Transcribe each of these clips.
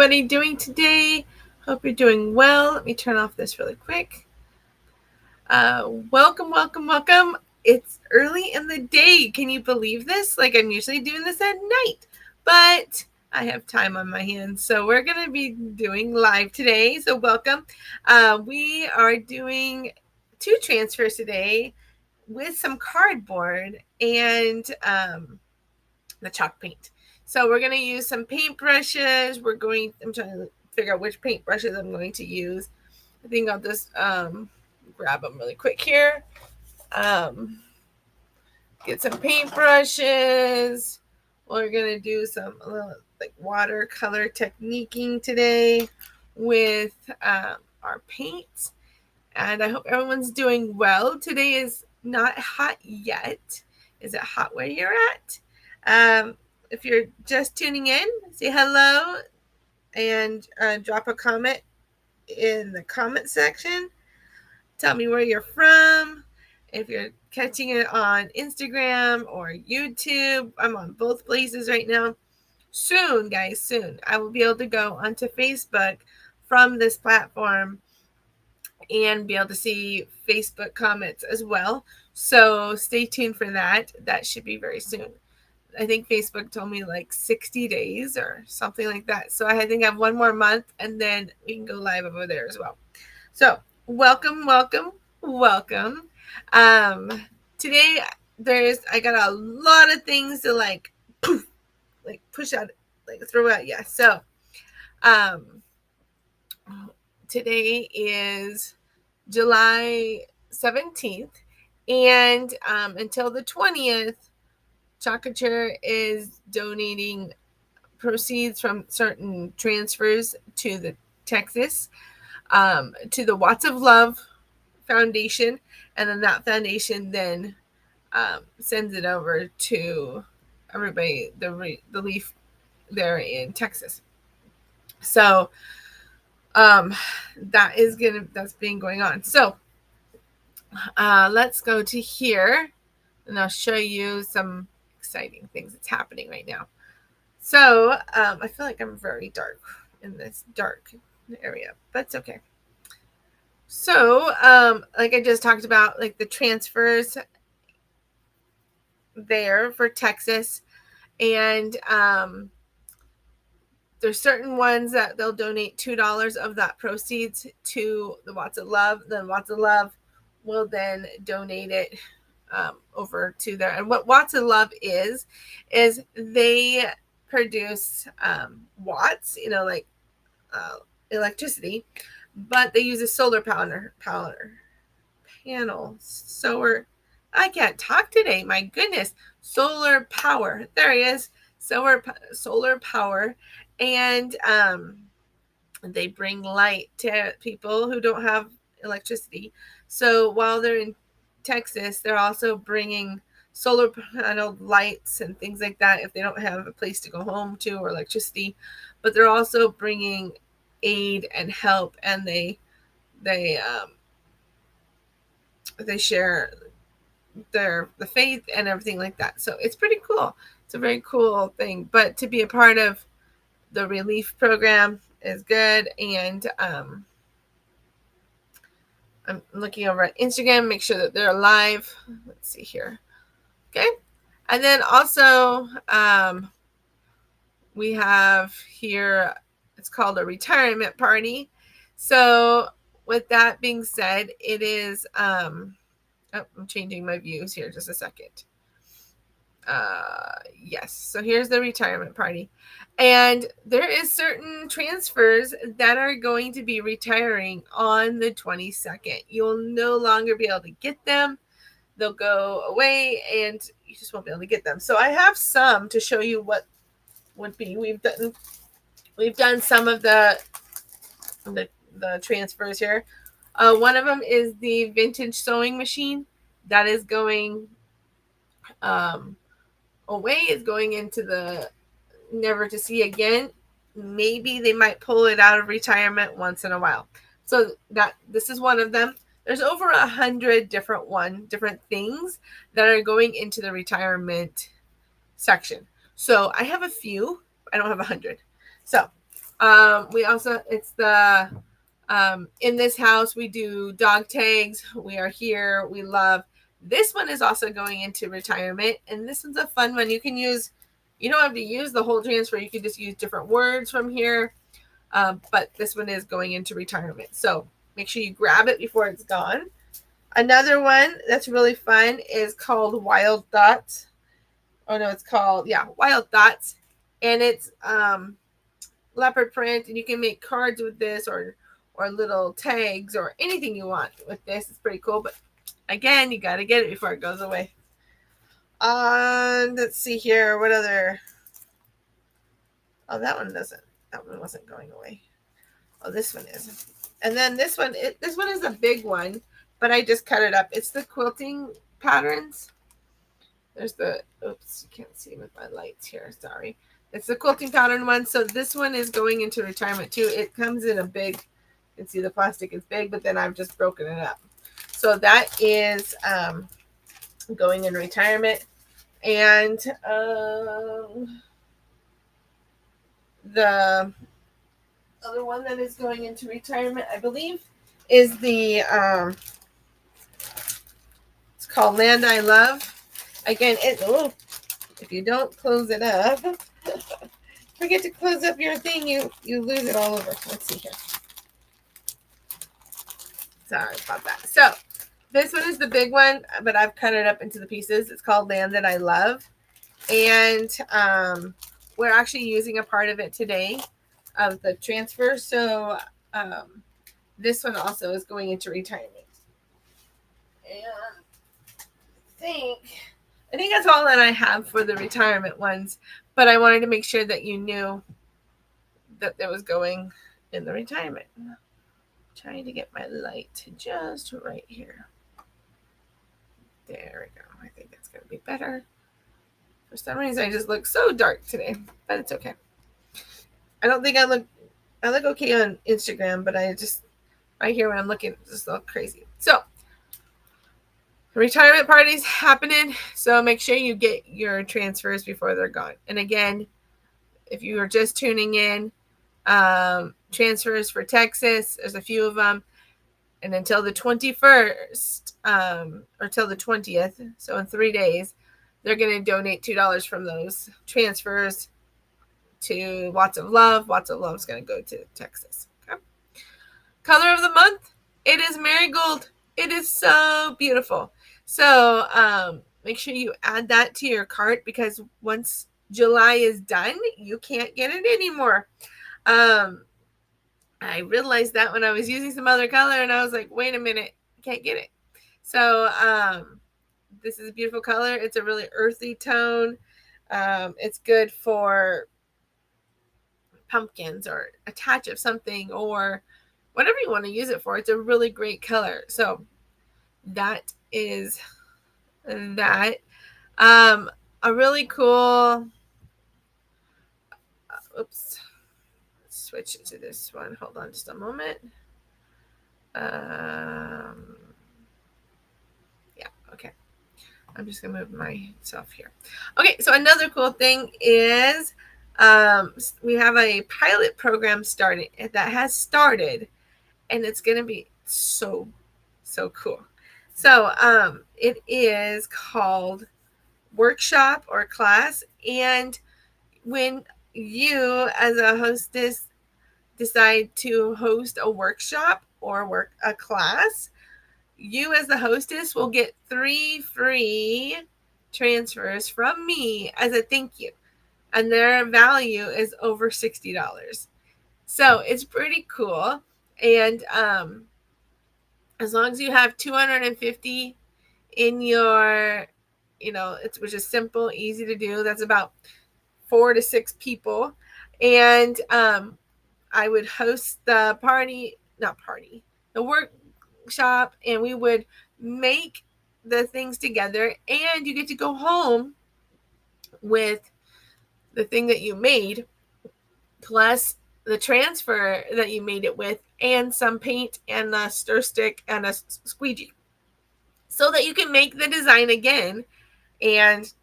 everybody doing today? Hope you're doing well. Let me turn off this really quick. Welcome. It's early in the day. Can you believe this? Like, I'm usually doing this at night, but I have time on my hands. So we're going to be doing live today. So welcome. We are doing 2 transfers today with some cardboard and the chalk paint. So we're going to use some paintbrushes. I'm trying to figure out which paintbrushes I'm going to use. I think I'll just grab them really quick here. Get some paintbrushes. We're going to do some like watercolor techniquing today with our paints. And I hope everyone's doing well. Today is not hot yet. Is it hot where you're at? If you're just tuning in, say hello and drop a comment in the comment section. Tell me where you're from. If you're catching it on Instagram or YouTube, I'm on both places right now. Soon, guys, soon, I will be able to go onto Facebook from this platform and be able to see Facebook comments as well. So stay tuned for that. That should be very soon. I think Facebook told me like 60 days or something like that. So I think I have one more month and then we can go live over there as well. So welcome. Today I got a lot of things to like push out, like throw out. Yeah. So today is July 17th, and until the 20th, Chocolate is donating proceeds from certain transfers to the Texas, to the Watts of Love Foundation, and then that foundation then sends it over to everybody, the relief there in Texas. So that's been going on. So let's go to here and I'll show you some exciting things that's happening right now. So I feel like I'm very dark in this dark area, but it's okay. So like I just talked about, like the transfers there for Texas, and there's certain ones that they'll donate $2 of that proceeds to the Watts of Love. Then Watts of Love will then donate it over to there. And what Watts of Love is they produce watts, like electricity, but they use a solar panel. I can't talk today. My goodness. Solar power. There he is. Solar power. And they bring light to people who don't have electricity. So while they're in Texas, they're also bringing solar panel lights and things like that if they don't have a place to go home to or electricity. But they're also bringing aid and help, and they share the faith and everything like that. So it's pretty cool. It's a very cool thing. But to be a part of the relief program is good. And I'm looking over at Instagram, make sure that they're live. Let's see here. Okay. And then also we have here, it's called a retirement party. So with that being said, it is I'm changing my views here just a second. Yes, so here's the retirement party, and there is certain transfers that are going to be retiring on the 22nd. You'll no longer be able to get them. They'll go away and you just won't be able to get them. So I have some to show you what would be. We've done some of the transfers here. One of them is the vintage sewing machine that is going away, is going into the never to see again. Maybe they might pull it out of retirement once in a while. So this is one of them. There's over 100 different things that are going into the retirement section. So I have a few. I don't have 100. So We also, it's the, in this house, we do dog tags. We are here. We love. This one is also going into retirement. And this one's a fun one. You can use, you don't have to use the whole transfer. You can just use different words from here. But this one is going into retirement. So make sure you grab it before it's gone. Another one that's really fun is called Wild Thoughts. Oh no, it's called, Wild Thoughts. And it's leopard print, and you can make cards with this, or little tags, or anything you want with this. It's pretty cool, but again, you got to get it before it goes away. Let's see here, what other, oh, that one wasn't going away. Oh, this one is. And then this one is a big one, but I just cut it up. It's the quilting patterns. There's the, oops, you can't see with my lights here, sorry. It's the quilting pattern one. So this one is going into retirement too. It comes in a big, you can see the plastic is big, but then I've just broken it up. So that is going in retirement. And the other one that is going into retirement, I believe, is the, it's called Land I Love. Again, if you don't close it up, forget to close up your thing, you lose it all over. Let's see here. Sorry about that. So this one is the big one, but I've cut it up into the pieces. It's called Land That I Love. And we're actually using a part of it today of the transfer. So this one also is going into retirement. And I think that's all that I have for the retirement ones, but I wanted to make sure that you knew that there was going in the retirement. I'm trying to get my light to just right here. There we go. I think that's going to be better. For some reason, I just look so dark today, but it's okay. I don't think I look okay on Instagram, but I just, right here when I'm looking, it just look crazy. So, retirement party's happening, so make sure you get your transfers before they're gone. And again, if you are just tuning in, transfers for Texas, there's a few of them, and until the 21st, or till the 20th, so in 3 days, they're going to donate $2 from those transfers to Watts of Love. Watts of Love is going to go to Texas. Okay. Color of the month, it is marigold. It is so beautiful. So make sure you add that to your cart, because once July is done, you can't get it anymore. I realized that when I was using some other color, and I was like, wait a minute, I can't get it. So this is a beautiful color. It's a really earthy tone. It's good for pumpkins or attach of something or whatever you want to use it for. It's a really great color. So that is that. A really cool, oops, let's switch it to this one. Hold on just a moment. Yeah, okay. I'm just gonna move myself here. Okay, so another cool thing is we have a pilot program that has started, and it's gonna be so cool. So it is called workshop or class, and when you as a hostess decide to host a workshop or a class, you as the hostess will get 3 free transfers from me as a thank you, and their value is over $60. So it's pretty cool. And as long as you have 250 in your, which is simple, easy to do. That's about 4 to 6 people. And I would host the workshop, and we would make the things together, and you get to go home with the thing that you made, plus the transfer that you made it with, and some paint and a stir stick and a squeegee, so that you can make the design again and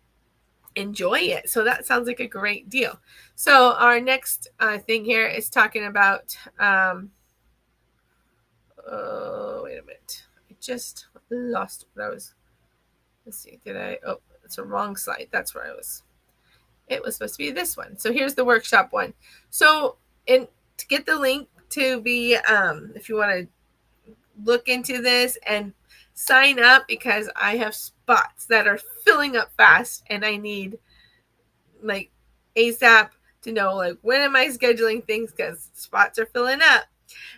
enjoy it. So that sounds like a great deal. So our next thing here is talking about, oh, wait a minute. I just lost what I was, let's see, oh, it's a wrong slide. That's where I was. It was supposed to be this one. So here's the workshop one. So to get the link to be, if you want to look into this and sign up, because I have spots that are filling up fast and I need like ASAP to know like when am I scheduling things, because spots are filling up.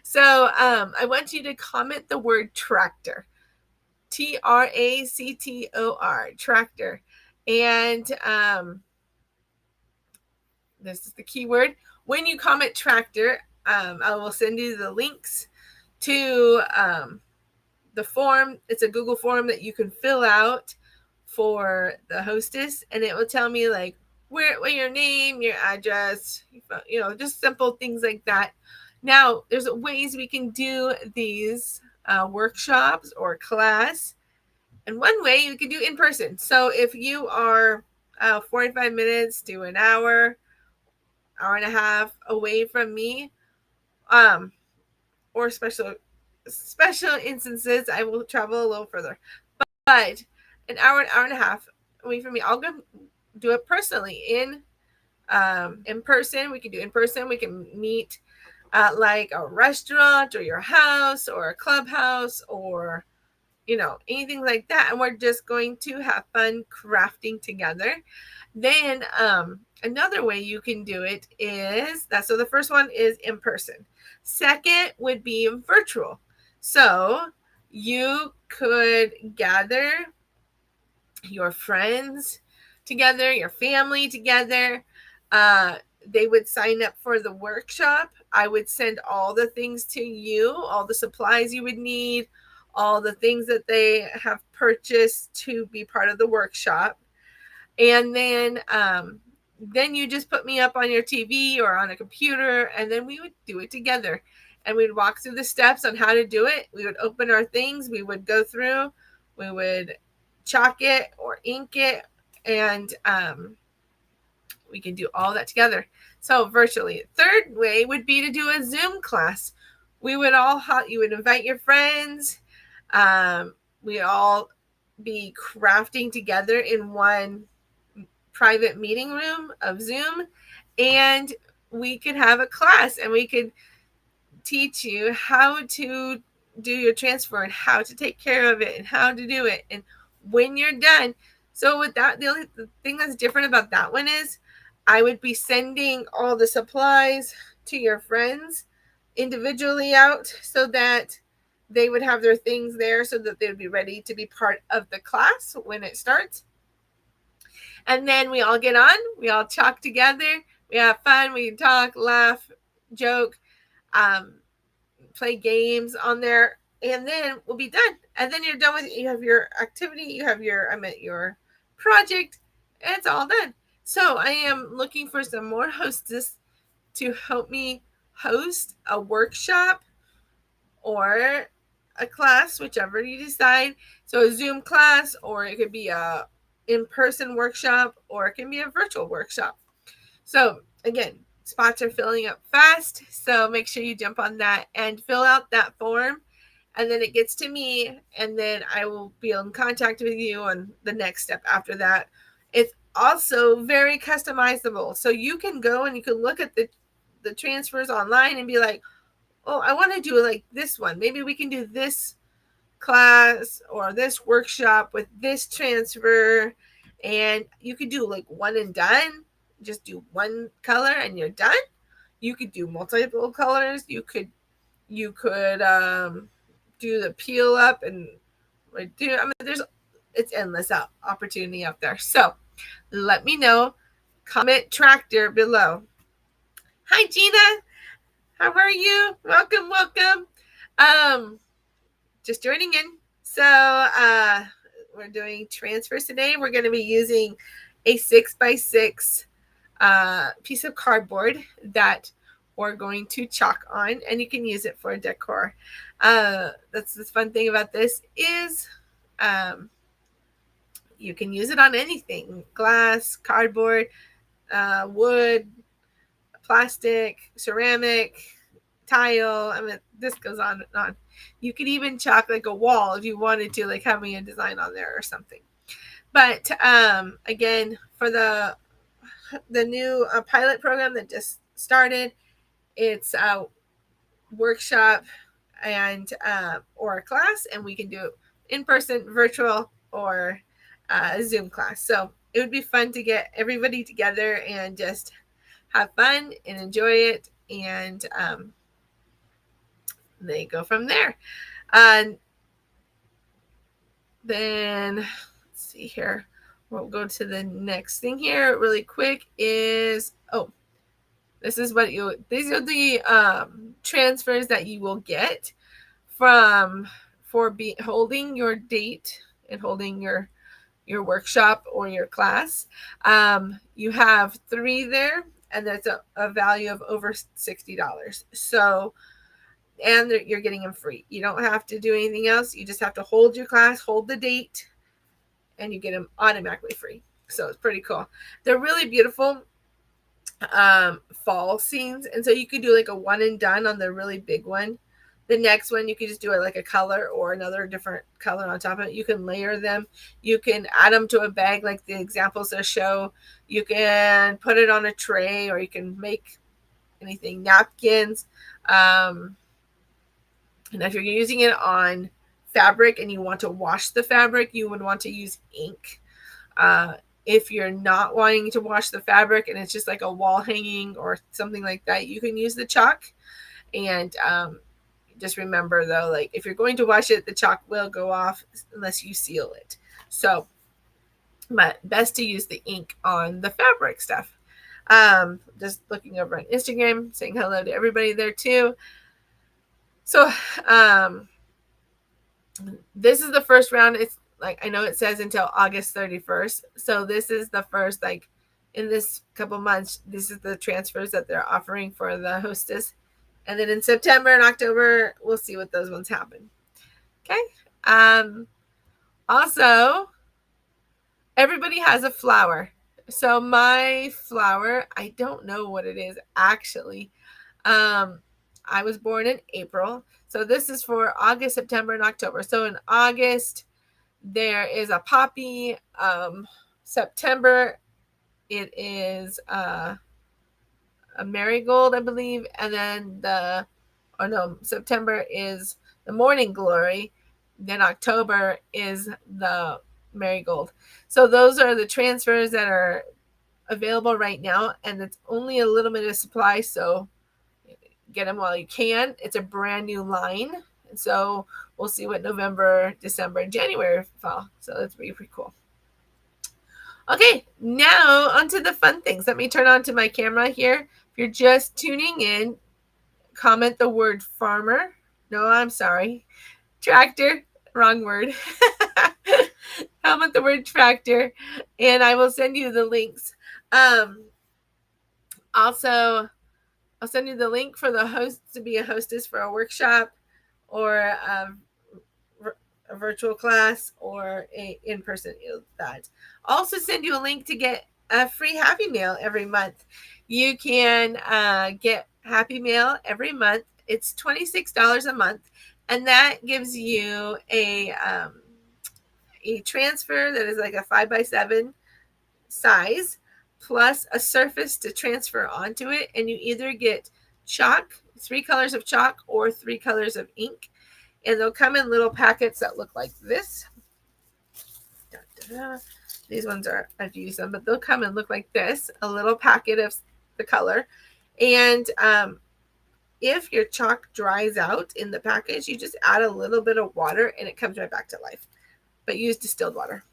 So I want you to comment the word tractor, TRACTOR, tractor, and this is the keyword. When you comment tractor, I will send you the links to the form. It's a Google form that you can fill out for the hostess, and it will tell me like what your name, your address, just simple things like that. Now, there's ways we can do these workshops or class, and one way you can do in person. So if you are 45 minutes to an hour and a half away from me, or special instances, I will travel a little further. But an hour and a half away from me, I'll go do it personally in person. We can do in person. We can meet at like a restaurant or your house or a clubhouse or anything like that, and we're just going to have fun crafting together. Then another way you can do it is that. So the first one is in person. Second would be virtual. So you could gather your friends together, your family together. They would sign up for the workshop. I would send all the things to you, all the supplies you would need, all the things that they have purchased to be part of the workshop. And then you just put me up on your TV or on a computer, and then we would do it together. And we'd walk through the steps on how to do it. We would open our things. We would go through. We would chalk it or ink it, and we can do all that together. So virtually. Third way would be to do a Zoom class. You would invite your friends. We all be crafting together in one private meeting room of Zoom, and we could have a class, and we could teach you how to do your transfer and how to take care of it and how to do it and when you're done. So with that, the thing that's different about that one is I would be sending all the supplies to your friends individually out so that they would have their things there so that they would be ready to be part of the class when it starts. And then we all get on, we all talk together, we have fun, we talk, laugh, joke, play games on there, and then we'll be done. And then you're done with it. You have your activity, you have your project, and it's all done. So I am looking for some more hostess to help me host a workshop or a class, whichever you decide. So a Zoom class, or it could be a in-person workshop, or it can be a virtual workshop. So again, spots are filling up fast, so make sure you jump on that and fill out that form, and then it gets to me, and then I will be in contact with you on the next step after that. It's also very customizable, so you can go and you can look at the transfers online and be like, oh, I want to do like this one. Maybe we can do this class or this workshop with this transfer, and you could do like one and done. Just do one color and you're done. You could do multiple colors. You could do the peel up and it's endless opportunity out there. So let me know. Comment tractor below. Hi Gina, how are you? Welcome. Just joining in. So we're doing transfers today. We're going to be using a 6x6 piece of cardboard that we're going to chalk on, and you can use it for decor. That's the fun thing about this is you can use it on anything: glass, cardboard, wood, plastic, ceramic, tile. I mean, this goes on and on. You could even chalk like a wall if you wanted to, like having a design on there or something. But again, for the new pilot program that just started, it's a workshop and or a class, and we can do in person, virtual, or a Zoom class. So it would be fun to get everybody together and just have fun and enjoy it, and they go from there. Then let's see here. We'll go to the next thing here really quick. Is this is what these are the transfers that you will get for holding your date and holding your workshop or your class. You have 3 there, and that's a value of over $60. So, and you're getting them free. You don't have to do anything else. You just have to hold your class, hold the date, and you get them automatically free. So it's pretty cool. They're really beautiful fall scenes, and so you could do like a one and done on the really big one. The next one, you could just do it like a color or another different color on top of it. You can layer them. You can add them to a bag like the examples that show. You can put it on a tray, or you can make anything, napkins. And if you're using it on fabric and you want to wash the fabric, you would want to use ink. If you're not wanting to wash the fabric and it's just like a wall hanging or something like that, you can use the chalk. And just remember though, like if you're going to wash it, the chalk will go off unless you seal it. So, but best to use the ink on the fabric stuff. Just looking over on Instagram, saying hello to everybody there too. So, this is the first round. It's like, I know it says until August 31st. So this is the first, like in this couple months, this is the transfers that they're offering for the hostess. And then in September and October, we'll see what those ones happen. Okay. Also, everybody has a flower. So my flower, I don't know what it is actually. I was born in April. So this is for August, September, and October. So in August, there is a poppy. September, it is a marigold, I believe. And then September is the morning glory. Then October is the marigold. So those are the transfers that are available right now. And it's only a little bit of supply. So get them while you can. It's a brand new line. And so we'll see what November, December, and January fall. So that's pretty cool. Okay, now onto the fun things. Let me turn on to my camera here. If you're just tuning in, comment the word farmer. No, I'm sorry. Tractor. Wrong word. Comment the word tractor, and I will send you the links. Also, I'll send you the link for the host to be a hostess for a workshop or a virtual class or a in-person that. Also send you a link to get a free Happy Mail every month. You can get Happy Mail every month. It's $26 a month, and that gives you a transfer that is like a 5x7 size, plus a surface to transfer onto it, and you either get chalk, 3 colors of chalk, or 3 colors of ink, and they'll come in little packets that look like this. These ones I've used them, but they'll come and look like this, a little packet of the color. And if your chalk dries out in the package, you just add a little bit of water and it comes right back to life, but use distilled water.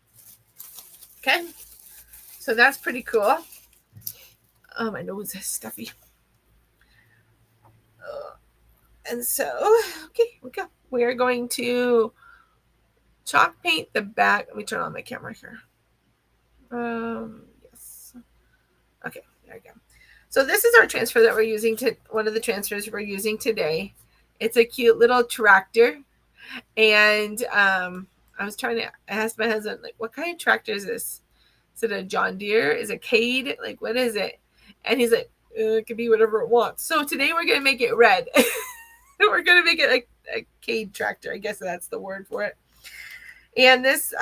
Okay, so that's pretty cool. Oh, my nose is stuffy. And so, okay, here we go. We're going to chalk paint the back. Let me turn on my camera here. Yes. Okay, there we go. So this is our transfer that we're using one of the transfers we're using today. It's a cute little tractor, and I was trying to ask my husband, like, what kind of tractor is this? Is it a John Deere? Is it Cade? Like, what is it? And he's like, it could be whatever it wants. So today we're going to make it red. We're going to make it like a Cade tractor. I guess that's the word for it. And this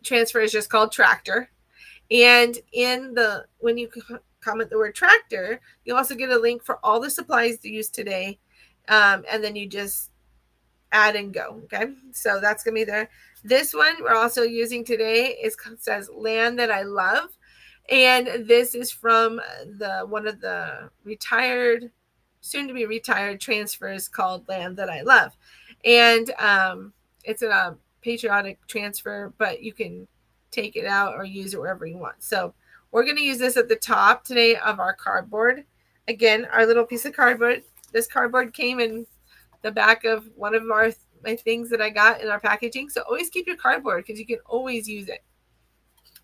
transfer is just called tractor. And when you comment the word tractor, you'll also get a link for all the supplies used today. And then you just add and go. Okay. So that's going to be there. This one we're also using today says Land That I Love. And this is from one of the soon to be retired transfers called Land That I Love. And it's a patriotic transfer, but you can take it out or use it wherever you want. So we're going to use this at the top today of our cardboard. Again, our little piece of cardboard. This cardboard came in the back of one of my things that I got in our packaging. So always keep your cardboard because you can always use it.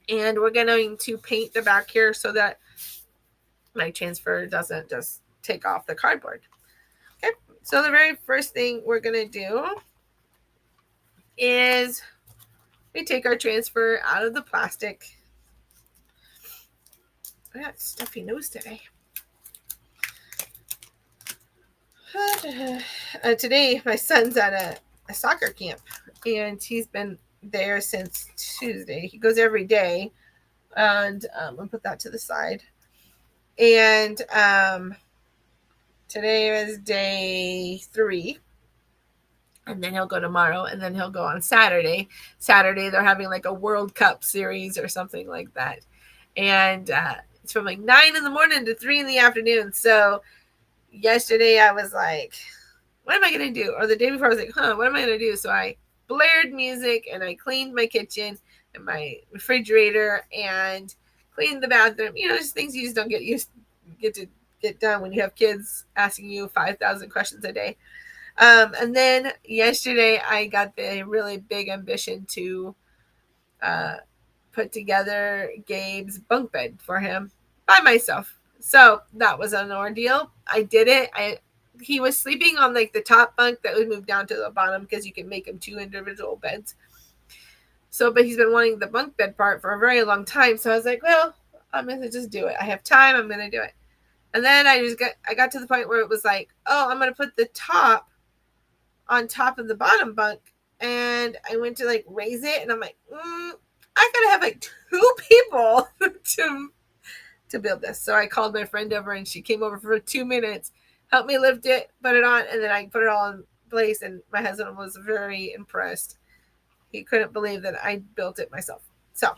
And we're going to paint the back here so that my transfer doesn't just take off the cardboard. Okay, so the very first thing we're going to do is we take our transfer out of the plastic. I got a stuffy nose today. Today, my son's at a soccer camp, and he's been there since Tuesday. He goes every day, and I'll put that to the side. And today is day 3, and then he'll go tomorrow, and then he'll go on Saturday. Saturday, they're having like a World Cup series or something like that, and it's from like 9 in the morning to 3 in the afternoon. So yesterday I was like, what am I going to do? Or the day before I was like, what am I going to do? So I blared music and I cleaned my kitchen and my refrigerator and cleaned the bathroom. Just things you just don't get to get done when you have kids asking you 5,000 questions a day. And then yesterday I got the really big ambition to put together Gabe's bunk bed for him by myself. So that was an ordeal. I did it. He was sleeping on like the top bunk that would move down to the bottom because you can make him 2 individual beds. So, but he's been wanting the bunk bed part for a very long time. So I was like, well, I'm going to just do it. I have time. I'm going to do it. And then I got to the point where it was like, oh, I'm going to put the top on top of the bottom bunk. And I went to like raise it. And I'm like, I got to have like 2 people to build this. So I called my friend over and she came over for 2 minutes, helped me lift it, put it on, and then I put it all in place. And my husband was very impressed. He couldn't believe that I built it myself. So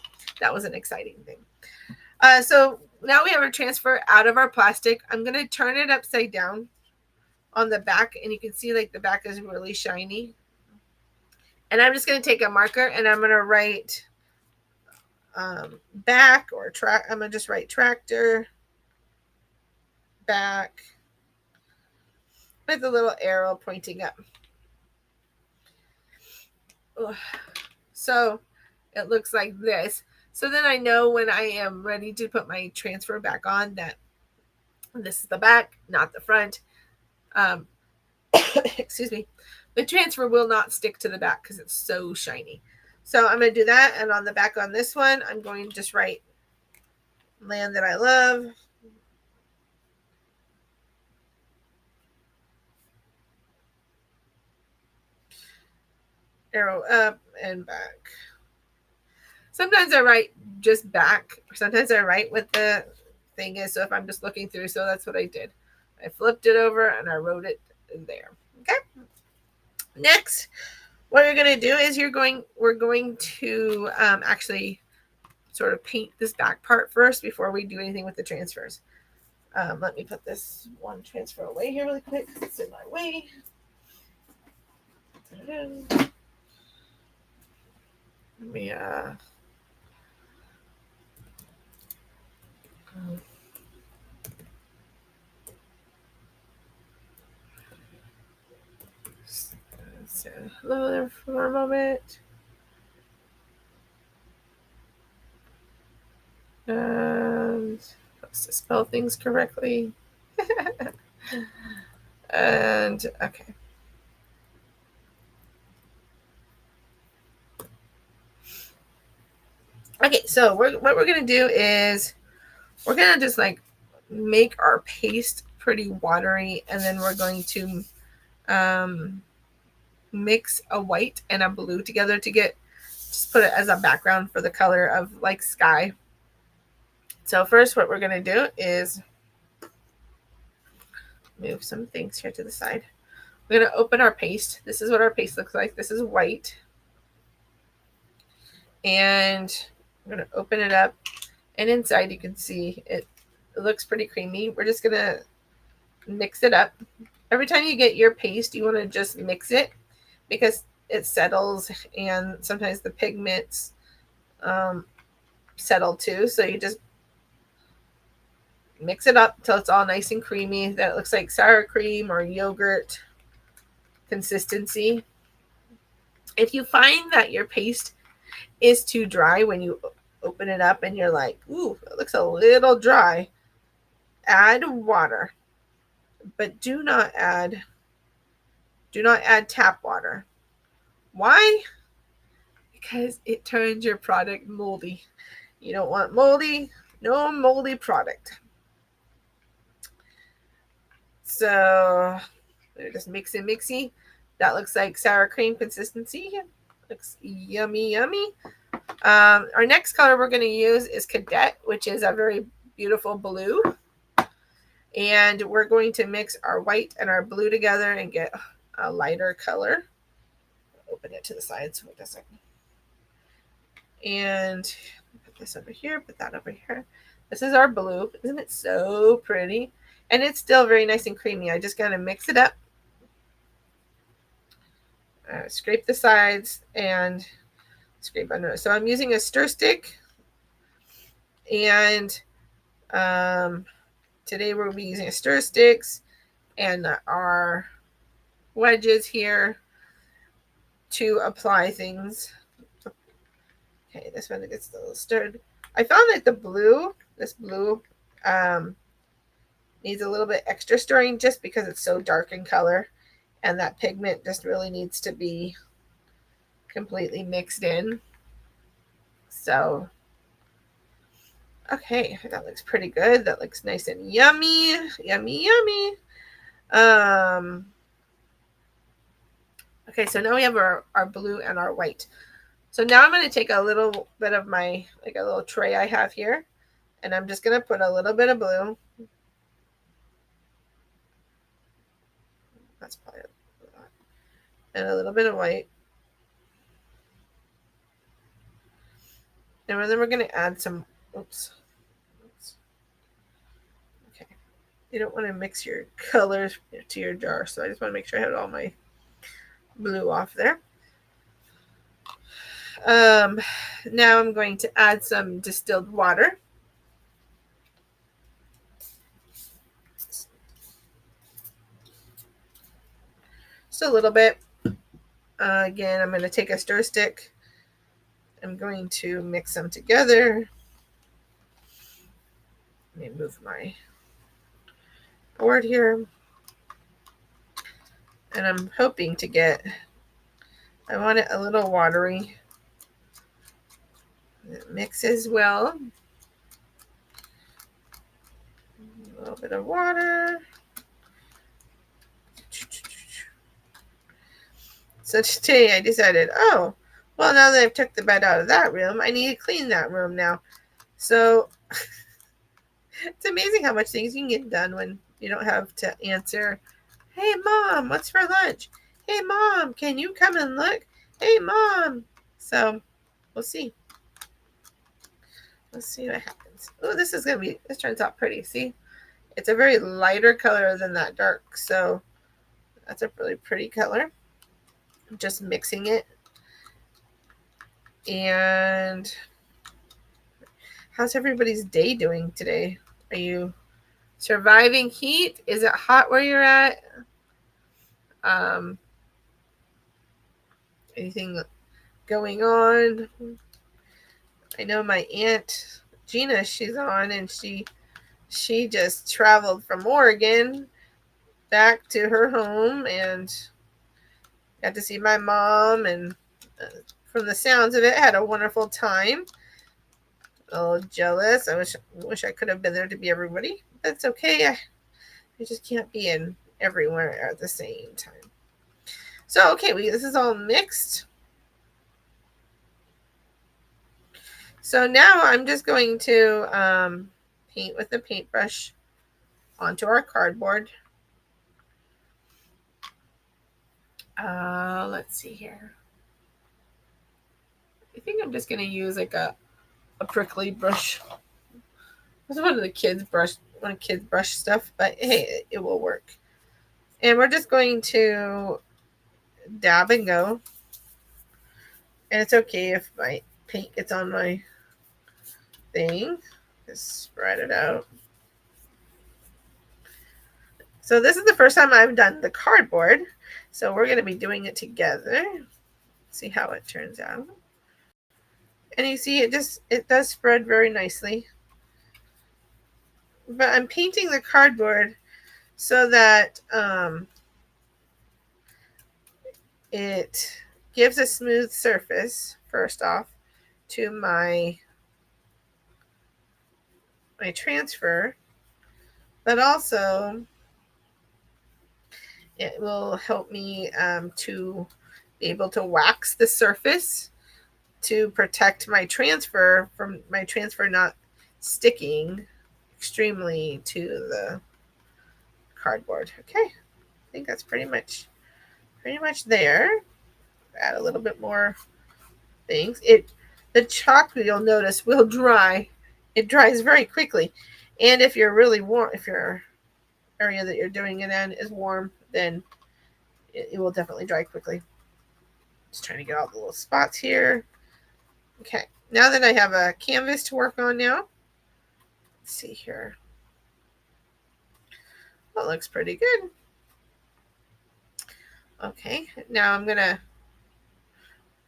that was an exciting thing. So now we have our transfer out of our plastic. I'm going to turn it upside down on the back, and you can see like the back is really shiny. And I'm just going to take a marker and I'm going to write back or track. I'm going to just write tractor back with a little arrow pointing up. So it looks like this. So then I know when I am ready to put my transfer back on that this is the back, not the front. Excuse me. The transfer will not stick to the back because it's so shiny. So I'm going to do that. And on the back on this one, I'm going to just write Land That I Love. Arrow up and back. Sometimes I write just back. Sometimes I write what the thing is. So if I'm just looking through, so that's what I did. I flipped it over and I wrote it there. Okay. Next, what you're going to do is we're going to actually sort of paint this back part first before we do anything with the transfers. Let me put this one transfer away here really quick because it's in my way. Let me say hello there for a moment. And let's just spell things correctly. And okay. Okay, so what we're going to do is we're going to just like make our paste pretty watery, and then we're going to mix a white and a blue together to just put it as a background for the color of like sky. So first what we're going to do is move some things here to the side. We're going to open our paste. This is what our paste looks like. This is white. And I'm going to open it up. And inside you can see it looks pretty creamy. We're just going to mix it up. Every time you get your paste, you want to just mix it because it settles, and sometimes the pigments settle too. So you just mix it up until it's all nice and creamy, that it looks like sour cream or yogurt consistency. If you find that your paste is too dry when you open it up and you're like, ooh, it looks a little dry, add water. But do not add tap water. Why? Because it turns your product moldy. You don't want moldy, no moldy product. So just mixy. That looks like sour cream consistency. Looks yummy. Our next color we're going to use is Cadet, which is a very beautiful blue. And we're going to mix our white and our blue together and get a lighter color. Open it to the side so it doesn't. And put this over here, put that over here. This is our blue. Isn't it so pretty? And it's still very nice and creamy. I just got to mix it up. Scrape the sides and scrape under it. So I'm using a stir stick. And today we'll be using stir sticks and our wedges here to apply things. Okay, this one gets a little stirred. I found that this blue needs a little bit extra stirring just because it's so dark in color, and that pigment just really needs to be completely mixed in. So, okay, that looks pretty good. That looks nice and yummy. Okay, so now we have our blue and our white. So now I'm going to take a little bit of my, like a little tray I have here, and I'm just going to put a little bit of blue. That's probably a lot. And a little bit of white. And then we're going to add some, oops. Okay. You don't want to mix your colors to your jar, so I just want to make sure I have all my blue off there. Now I'm going to add some distilled water. Just a little bit. Again, I'm going to take a stir stick. I'm going to mix them together. Let me move my board here. And I'm hoping to get, I want it a little watery. It mixes well. A little bit of water. So today I decided, oh, well, now that I've took the bed out of that room, I need to clean that room now. So it's amazing how much things you can get done when you don't have to answer, hey, Mom, what's for lunch? Hey, Mom, can you come and look? Hey, Mom. So we'll see. Let's see what happens. Oh, this turns out pretty. See? It's a very lighter color than that dark. So that's a really pretty color. I'm just mixing it. And how's everybody's day doing today? Are you surviving heat? Is it hot where you're at? Anything going on? I know my Aunt Gina, she's on, and she just traveled from Oregon back to her home and got to see my mom, and from the sounds of it, had a wonderful time. A little jealous. I wish I could have been there to be everybody. That's okay. I just can't be in everywhere at the same time. So okay, this is all mixed. So now I'm just going to paint with the paintbrush onto our cardboard. Let's see here. I think I'm just going to use like a prickly brush. This is one of kids brush stuff, but hey, it will work. And we're just going to dab and go. And it's okay if my paint gets on my thing. Just spread it out. So this is the first time I've done the cardboard. So we're going to be doing it together. See how it turns out. And you see it does spread very nicely. But I'm painting the cardboard so that it gives a smooth surface, first off, to my transfer. But also it will help me to be able to wax the surface to protect my transfer from my transfer not sticking extremely to the cardboard. Okay, I think that's pretty much there. Add a little bit more things. The chalk, you'll notice, will dry. It dries very quickly, and if you're really warm, if your area that you're doing it in is warm, then it will definitely dry quickly. Just trying to get all the little spots here. Okay, now that I have a canvas to work on now, let's see here. That looks pretty good. Okay, now I'm gonna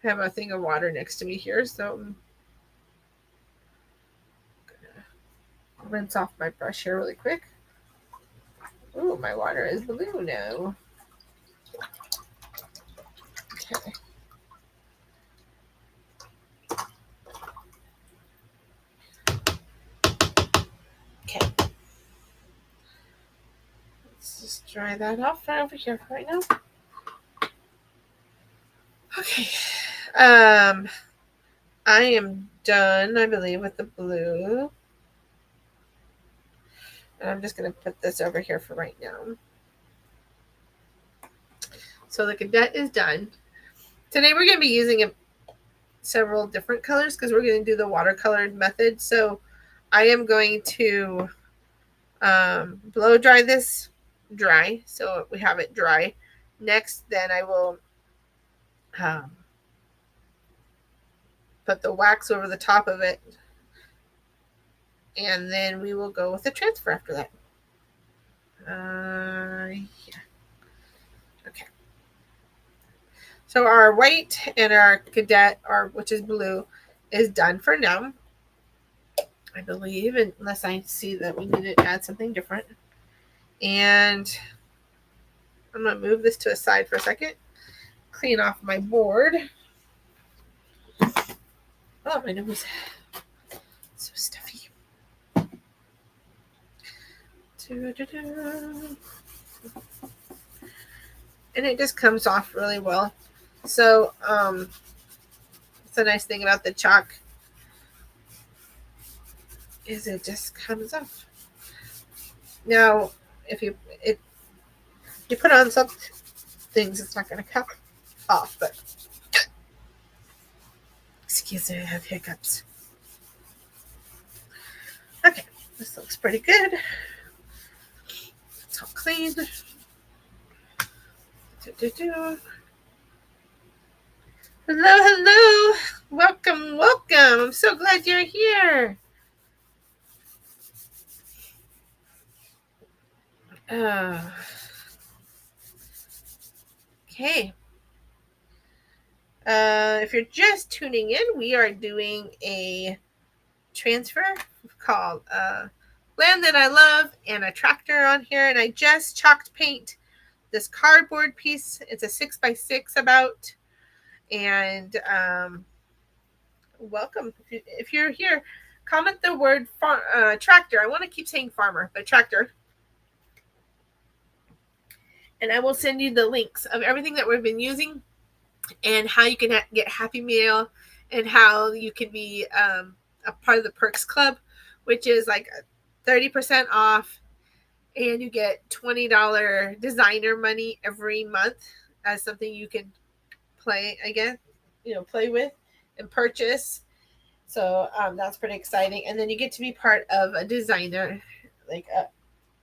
have a thing of water next to me here, so I'm gonna rinse off my brush here really quick. Ooh, my water is blue now. Okay. Okay. Let's just dry that off right over here right now. Okay. I am done, I believe, with the blue. And I'm just going to put this over here for right now. So the cadet is done. Today we're going to be using several different colors because we're going to do the watercolored method. So I am going to blow dry this dry. So we have it dry. Next, then I will put the wax over the top of it. And then we will go with the transfer after that. Yeah. Okay. So our white and our cadet, which is blue, is done for now, I believe, unless I see that we need to add something different. And I'm going to move this to a side for a second. Clean off my board. Oh, my nose. So stuffy. And it just comes off really well. So, it's a nice thing about the chalk is it just comes off. Now, if you put on some things, it's not going to come off, but excuse me, I have hiccups. Okay, this looks pretty good. It's all clean. Hello. Welcome. I'm so glad you're here. Okay. If you're just tuning in, we are doing a transfer called Land That I Love and a tractor on here. And I just chalked paint this cardboard piece. It's a 6x6 about. And welcome. If you're here, comment the word tractor. I want to keep saying farmer, but tractor. And I will send you the links of everything that we've been using and how you can get Happy Meal and how you can be a part of the Perks Club, which is like 30% off, and you get $20 designer money every month as something you can play, I guess, play with and purchase. So that's pretty exciting. And then you get to be part of a designer, like a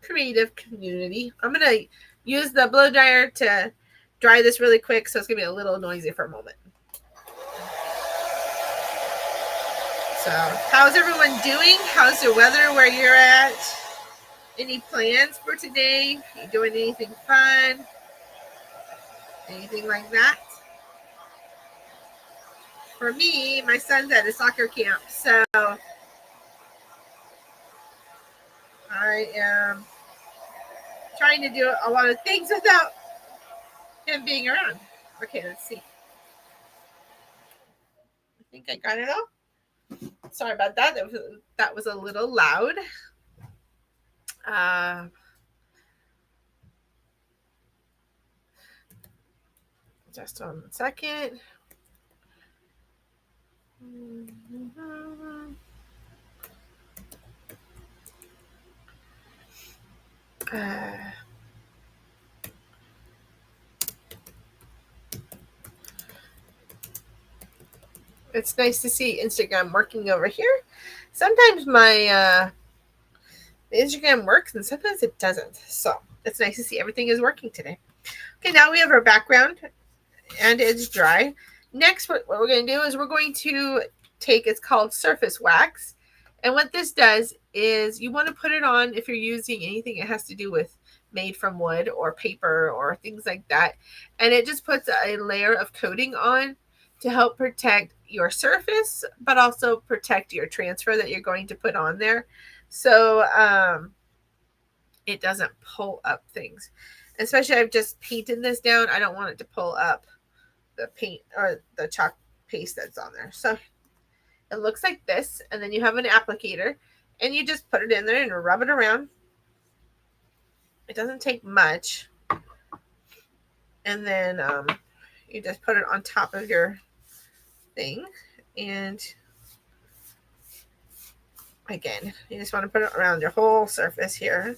creative community. I'm going to use the blow dryer to dry this really quick, so it's going to be a little noisy for a moment. So how's everyone doing? How's the weather where you're at? Any plans for today? Are you doing anything fun? Anything like that? For me, my son's at a soccer camp, so I am trying to do a lot of things without him being around. Okay, let's see. I think I got it all. Sorry about that. That was a little loud. Just 1 second. It's nice to see Instagram working over here. Sometimes my Instagram works and sometimes it doesn't. So it's nice to see everything is working today. Okay, now we have our background and it's dry. Next, what we're going to do is we're going to take, it's called surface wax. And what this does is you want to put it on if you're using anything that has to do with made from wood or paper or things like that. And it just puts a layer of coating on to help protect your surface, but also protect your transfer that you're going to put on there. So it doesn't pull up things. Especially I've just painted this down. I don't want it to pull up the paint or the chalk paste that's on there. So it looks like this, and then you have an applicator and you just put it in there and rub it around. It doesn't take much. And then you just put it on top of your thing, and again, you just want to put it around your whole surface here.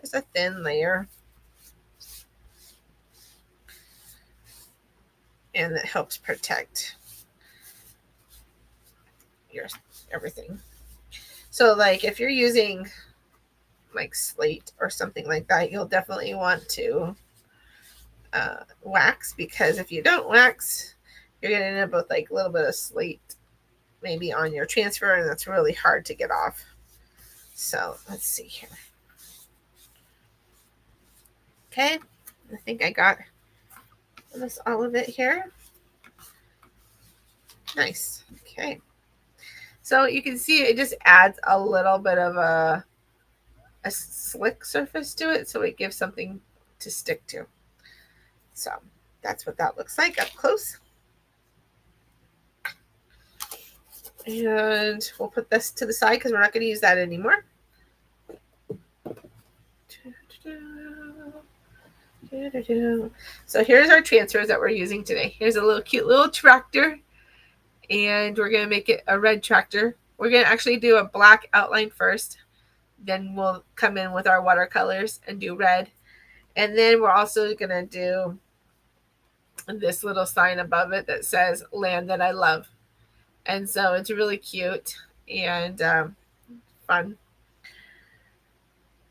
Just a thin layer. And it helps protect your everything. So like if you're using like slate or something like that, you'll definitely want to wax, because if you don't wax, you're going to end up with like a little bit of slate maybe on your transfer, and that's really hard to get off. So let's see here. Okay, I think I got almost all of it here. Nice. Okay. So you can see it just adds a little bit of a slick surface to it, so it gives something to stick to. So that's what that looks like up close. And we'll put this to the side because we're not going to use that anymore. So here's our transfers that we're using today. Here's a little cute little tractor, and we're going to make it a red tractor. We're going to actually do a black outline first. Then we'll come in with our watercolors and do red. And then we're also going to do this little sign above it that says "Land That I Love." And so it's really cute and fun.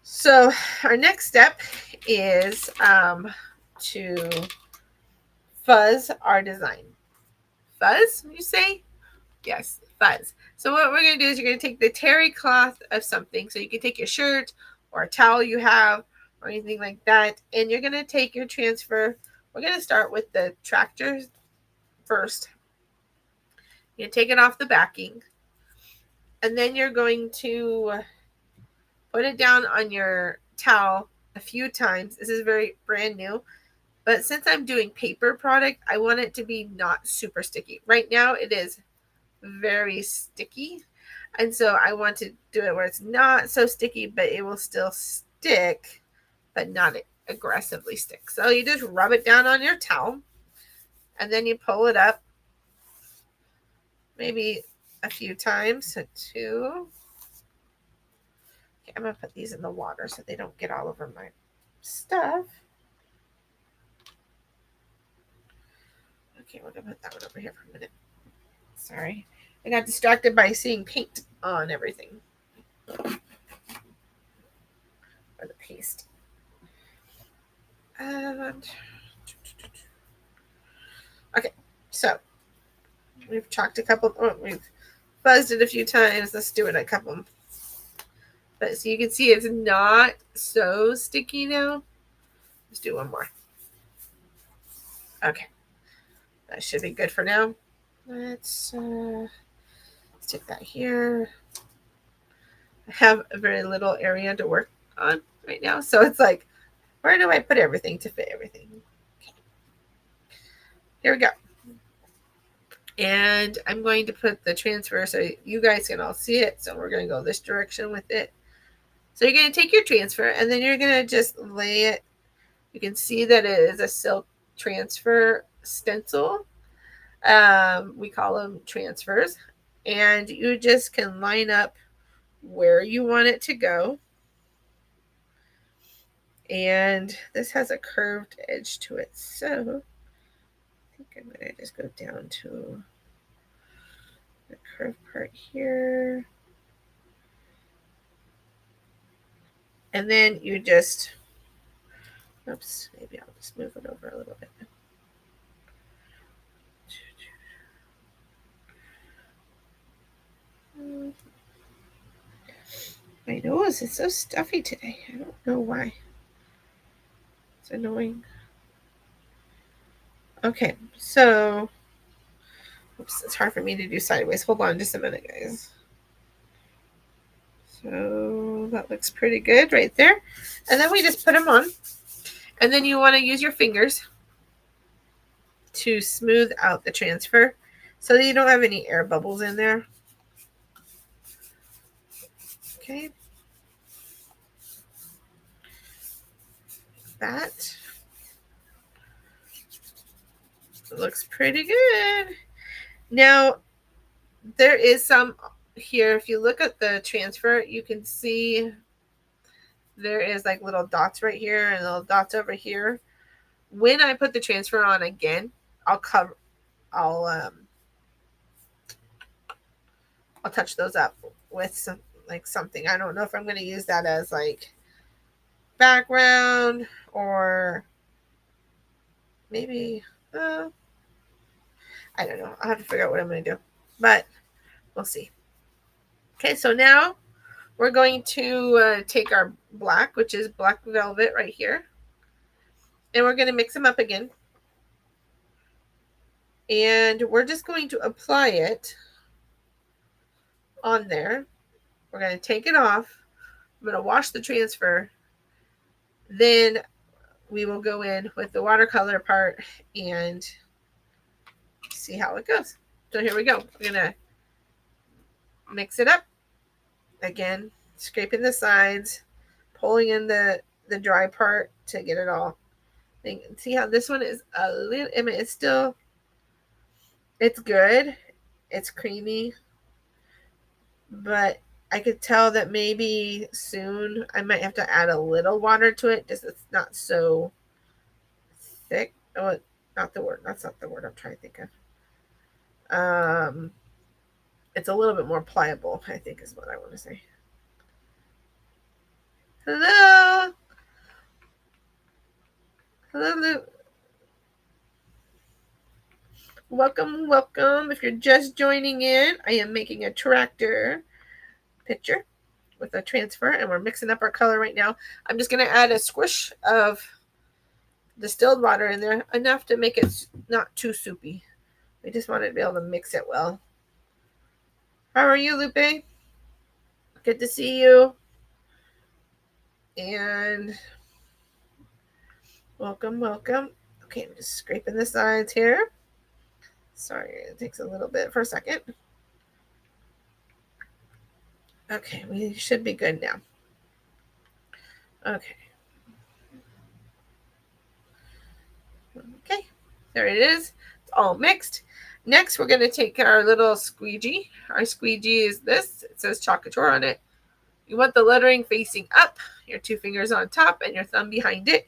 So our next step is to fuzz our design. Fuzz, you say? Yes, fuzz. So what we're going to do is you're going to take the terry cloth of something. So you can take your shirt or a towel you have or anything like that. And you're going to take your transfer. We're going to start with the tractor first. You take it off the backing. And then you're going to put it down on your towel a few times. This is very brand new. But since I'm doing paper product, I want it to be not super sticky. Right now it is very sticky. And so I want to do it where it's not so sticky, but it will still stick, but not aggressively stick. So you just rub it down on your towel, and then you pull it up maybe a few times. So 2. Okay, I'm going to put these in the water so they don't get all over my stuff. Okay, we're going to put that one over here for a minute. Sorry. I got distracted by seeing paint on everything. Or the paste. And okay, so we've chalked a couple, we've buzzed it a few times. Let's do it a couple. But so you can see it's not so sticky now. Let's do one more. Okay, that should be good for now. Let's stick that here. I have a very little area to work on right now, so it's like, where do I put everything to fit everything? Okay. Here we go. And I'm going to put the transfer so you guys can all see it. So we're going to go this direction with it. So you're going to take your transfer and then you're going to just lay it. You can see that it is a silk transfer stencil. We call them transfers. And you just can line up where you want it to go. And this has a curved edge to it. So I think I'm going to just go down to the curved part here. And then you just, oops, maybe I'll just move it over a little bit. My nose is so stuffy today. I don't know why. It's annoying. Okay, so, oops, it's hard for me to do sideways. Hold on just a minute, guys. So that looks pretty good right there. And then we just put them on. And then you want to use your fingers to smooth out the transfer so that you don't have any air bubbles in there. Okay. That looks pretty good. Now, there is some here. If you look at the transfer, you can see there is like little dots right here and little dots over here. When I put the transfer on again, I'll touch those up with some like something. I don't know if I'm going to use that as like background or maybe I don't know. I'll have to figure out what I'm going to do, but we'll see. Okay, so now we're going to take our black, which is black velvet right here, and we're going to mix them up again. And we're just going to apply it on there. We're going to take it off. I'm going to wash the transfer. Then we will go in with the watercolor part and see how it goes. So here we go. We're going to mix it up. Again, scraping the sides, pulling in the dry part to get it all. See how this one is a little, I mean, it's good. It's creamy. But I could tell that maybe soon I might have to add a little water to it just it's not so thick. Oh, not the word. That's not the word I'm trying to think of. It's a little bit more pliable, I think is what I want to say. Hello. Hello. Welcome, welcome. If you're just joining in, I am making a tractor picture with a transfer and we're mixing up our color right now. I'm just going to add a squish of distilled water in there, enough to make it not too soupy. We just wanted to be able to mix it well. How are you, Lupe? Good to see you. And welcome, welcome. Okay, I'm just scraping the sides here. Sorry, it takes a little bit for a second. Okay, we should be good now. Okay. Okay, there it is. It's all mixed. Next, we're going to take our little squeegee. Our squeegee is this. It says Chocateur on it. You want the lettering facing up, your 2 fingers on top, and your thumb behind it.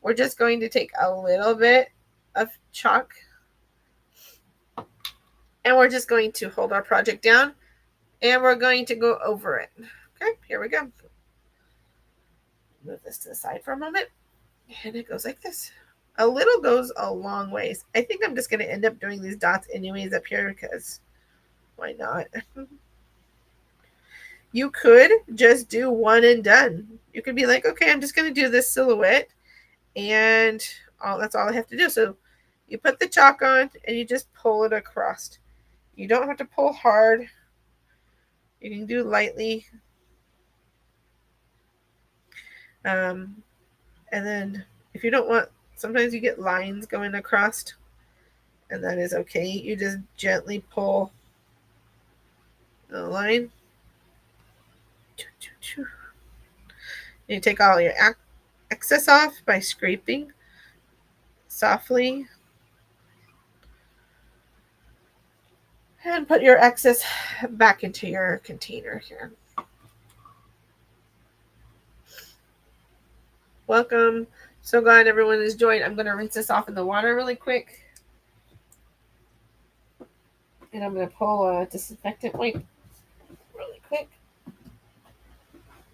We're just going to take a little bit of chalk, and we're just going to hold our project down, and we're going to go over it. Okay, here we go. Move this to the side for a moment, and it goes like this. A little goes a long ways. I think I'm just going to end up doing these dots anyways up here because why not? You could just do one and done. You could be like, okay, I'm just going to do this silhouette, and that's all I have to do. So you put the chalk on and you just pull it across. You don't have to pull hard. You can do lightly. And then if you don't want, sometimes you get lines going across, and that is okay. You just gently pull the line. You take all your excess off by scraping softly. And put your excess back into your container here. Welcome. So glad everyone has joined. I'm going to rinse this off in the water really quick. And I'm going to pull a disinfectant wipe really quick.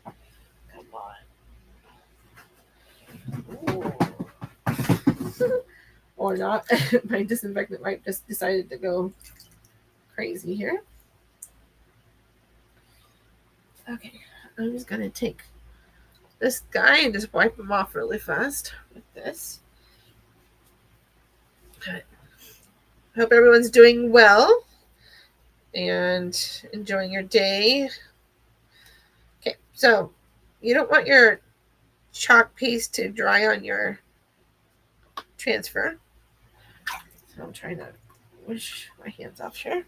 Come on. Ooh. Or not. My disinfectant wipe just decided to go crazy here. Okay. I'm just going to take this guy and just wipe him off really fast with this. Okay. Hope everyone's doing well and enjoying your day. Okay, so you don't want your chalk paste to dry on your transfer. So I'm trying to wash my hands off here.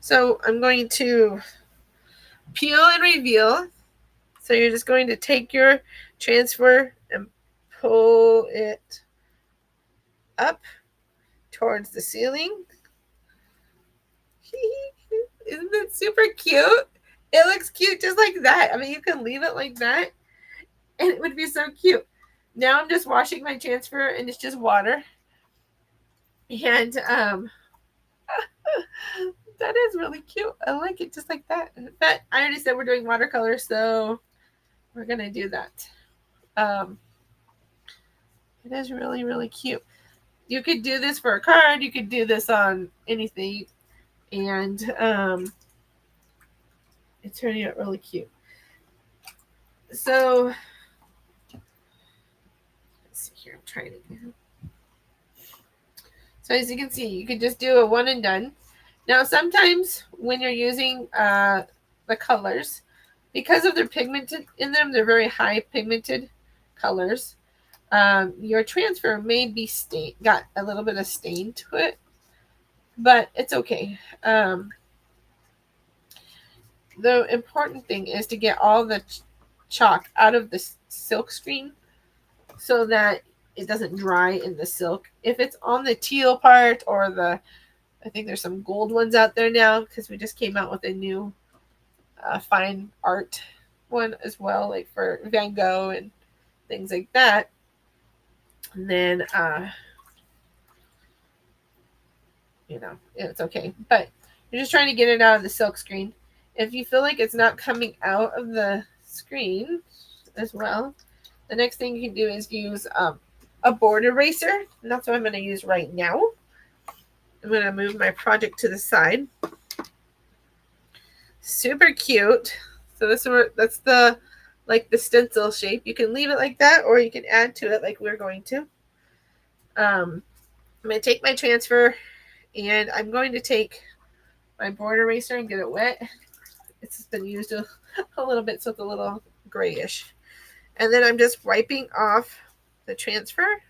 So I'm going to peel and reveal. So you're just going to take your transfer and pull it up towards the ceiling. Isn't it super cute? It looks cute just like that. I mean, you can leave it like that and it would be so cute. Now I'm just washing my transfer and it's just water. And that is really cute. I like it just like that. But I already said we're doing watercolor, so we're going to do that. It is really, really cute. You could do this for a card. You could do this on anything. And it's turning out really cute. So let's see here. I'm trying to do. So as you can see, you could just do a one and done. Now, sometimes when you're using the colors, because of their pigmented in them, they're very high pigmented colors. Your transfer may be got a little bit of stain to it, but it's okay. The important thing is to get all the chalk out of the silk screen so that it doesn't dry in the silk. If it's on the teal part or I think there's some gold ones out there now because we just came out with a new fine art one as well, like for Van Gogh and things like that. And then, it's okay. But you're just trying to get it out of the silk screen. If you feel like it's not coming out of the screen as well, the next thing you can do is use a board eraser. And that's what I'm going to use right now. I'm going to move my project to the side. Super cute. So that's the stencil shape. You can leave it like that or you can add to it like we're going to. I'm going to take my transfer and I'm going to take my board eraser and get it wet. It's been used a little bit, so it's a little grayish. And then I'm just wiping off the transfer.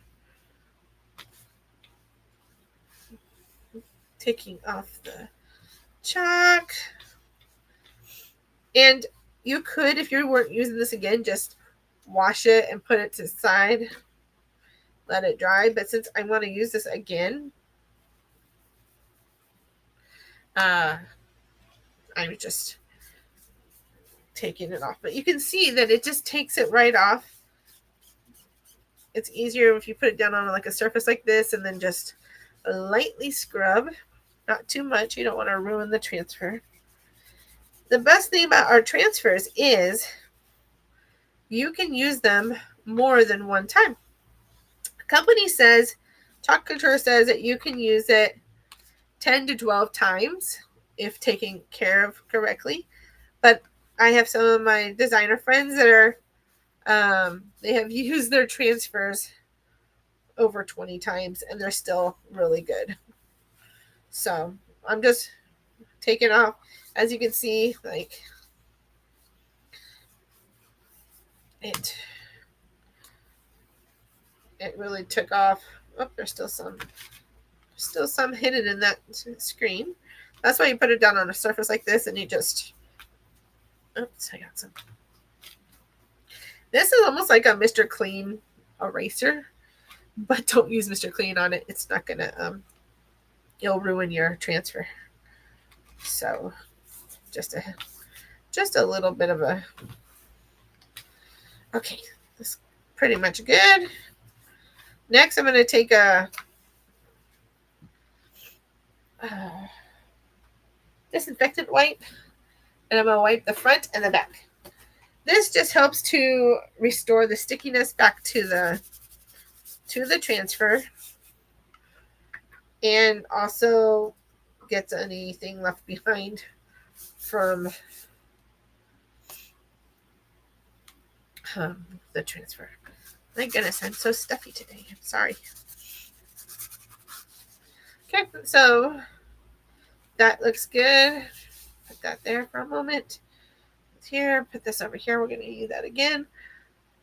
Taking off the chalk. And you could, if you weren't using this again, just wash it and put it to the side, let it dry. But since I want to use this again, I'm just taking it off. But you can see that it just takes it right off. It's easier if you put it down on like a surface like this and then just lightly scrub. Not too much. You don't want to ruin the transfer. The best thing about our transfers is you can use them more than one time. The company says, Chalk Couture says that you can use it 10 to 12 times if taken care of correctly. But I have some of my designer friends that are, they have used their transfers over 20 times and they're still really good. So I'm just taking off. As you can see, like it really took off. Oh, there's still some hidden in that screen. That's why you put it down on a surface like this and you just, oops, I got some. This is almost like a Mr. Clean eraser, but don't use Mr. Clean on it. It's not gonna, you'll ruin your transfer. So just a little bit of a, okay, this is pretty much good. Next, I'm going to take a disinfectant wipe, and I'm going to wipe the front and the back. This just helps to restore the stickiness back to the transfer, and also gets anything left behind from the transfer. My goodness, I'm so stuffy today. I'm sorry. Okay, so that looks good. Put that there for a moment. It's here. Put this over here. We're going to use that again.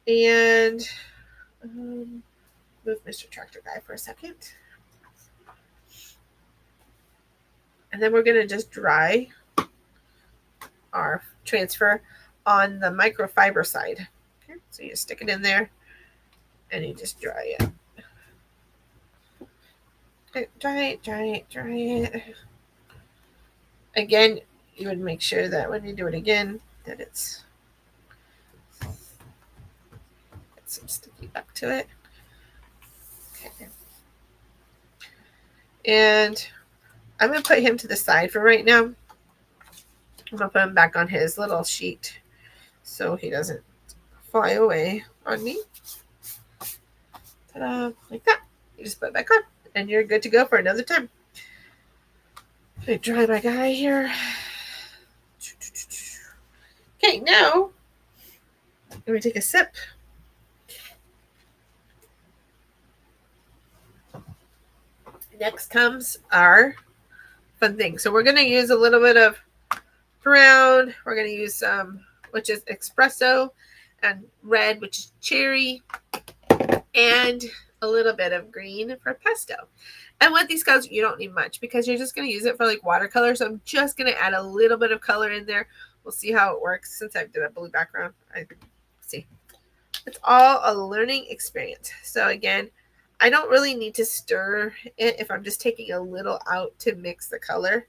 And move Mr. Tractor Guy for a second. And then we're going to just dry our transfer on the microfiber side. Okay, so you stick it in there and you just dry it. Dry it. Again, you would make sure that when you do it again, that it's got some sticky back to it. Okay. And I'm going to put him to the side for right now. I'm going to put him back on his little sheet so he doesn't fly away on me. Ta-da, like that. You just put it back on and you're good to go for another time. Let me dry my guy here. Okay, now let me take a sip. Next comes our fun thing. So we're going to use a little bit of brown. We're going to use some, which is espresso, and red, which is cherry, and a little bit of green for pesto. And with these colors, you don't need much because you're just going to use it for like watercolor. So I'm just going to add a little bit of color in there. We'll see how it works since I did a blue background. See. It's all a learning experience. So again, I don't really need to stir it if I'm just taking a little out to mix the color.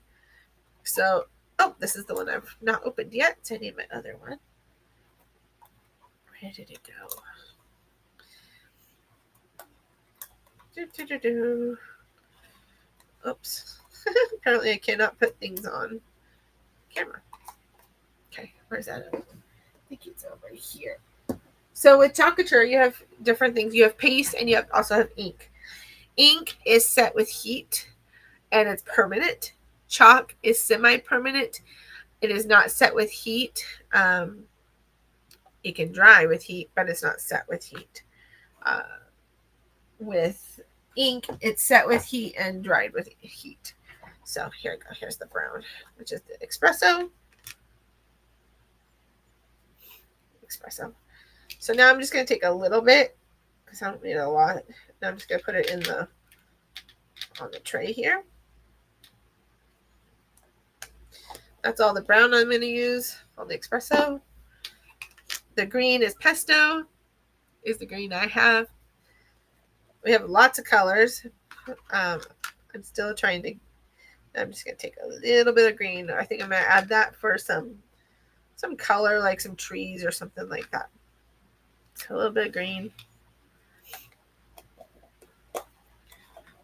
So, oh, this is the one I've not opened yet. So I need my other one. Where did it go? Oops. Apparently I cannot put things on camera. Okay, where's that? I think it's over here. So with Chalk Couture, you have different things. You have paste and you also have ink. Ink is set with heat and it's permanent. Chalk is semi-permanent. It is not set with heat. It can dry with heat, but it's not set with heat. With ink, it's set with heat and dried with heat. So here we go. Here's the brown, which is the espresso. So now I'm just going to take a little bit because I don't need a lot. Now I'm just going to put it in on the tray here. That's all the brown I'm going to use. called the espresso. The green is pesto, is the green I have. We have lots of colors. I'm still trying to, I'm just going to take a little bit of green. I think I'm going to add that for some color, like some trees or something like that. So a little bit of green.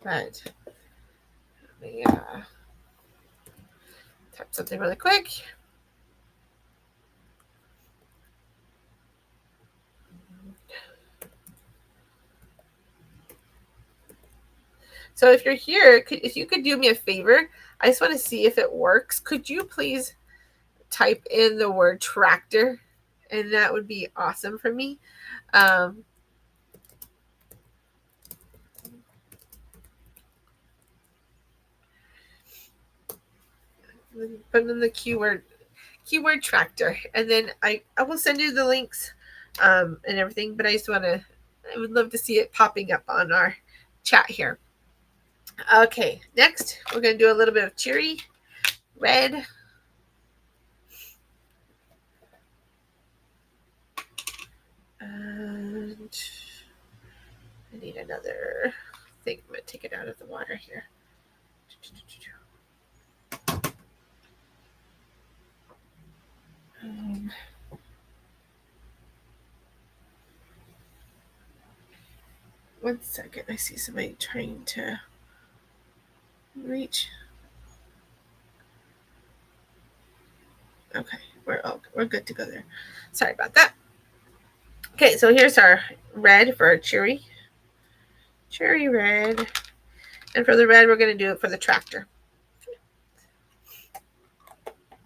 But let me type something really quick. So if you're here, if you could do me a favor, I just want to see if it works. Could you please type in the word tractor? And that would be awesome for me. Put in the keyword tractor, and then I will send you the links and everything. But I would love to see it popping up on our chat here. Okay, next we're going to do a little bit of cherry red. And I need another thing. I'm going to take it out of the water here. One second. I see somebody trying to reach. Okay, we're good to go there. Sorry about that. Okay, so here's our red for cherry red, and for the red we're going to do it for the tractor.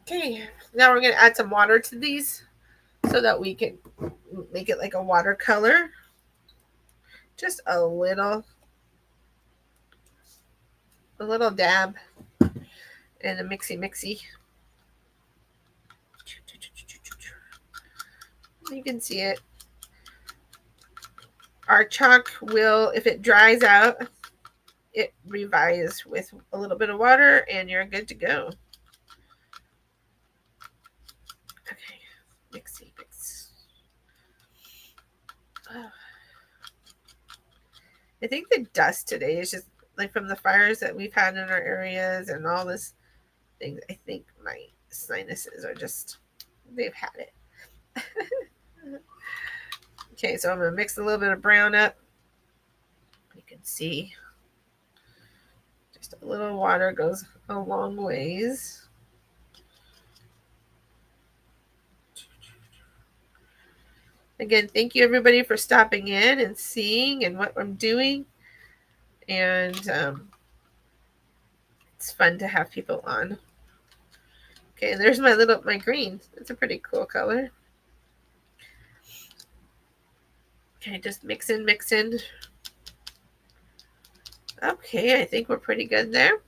Okay, now we're going to add some water to these so that we can make it like a watercolor. Just a little dab and a mixy. You can see it. Our chalk will, if it dries out, it revives with a little bit of water and you're good to go. Okay, mix. Oh. I think the dust today is just like from the fires that we've had in our areas and all this thing. I think my sinuses are just, they've had it. Okay, so I'm going to mix a little bit of brown up. You can see just a little water goes a long ways. Again, thank you everybody for stopping in and seeing and what I'm doing. And it's fun to have people on. Okay, and there's my green. It's a pretty cool color. Okay, just mix in. Okay, I think we're pretty good there.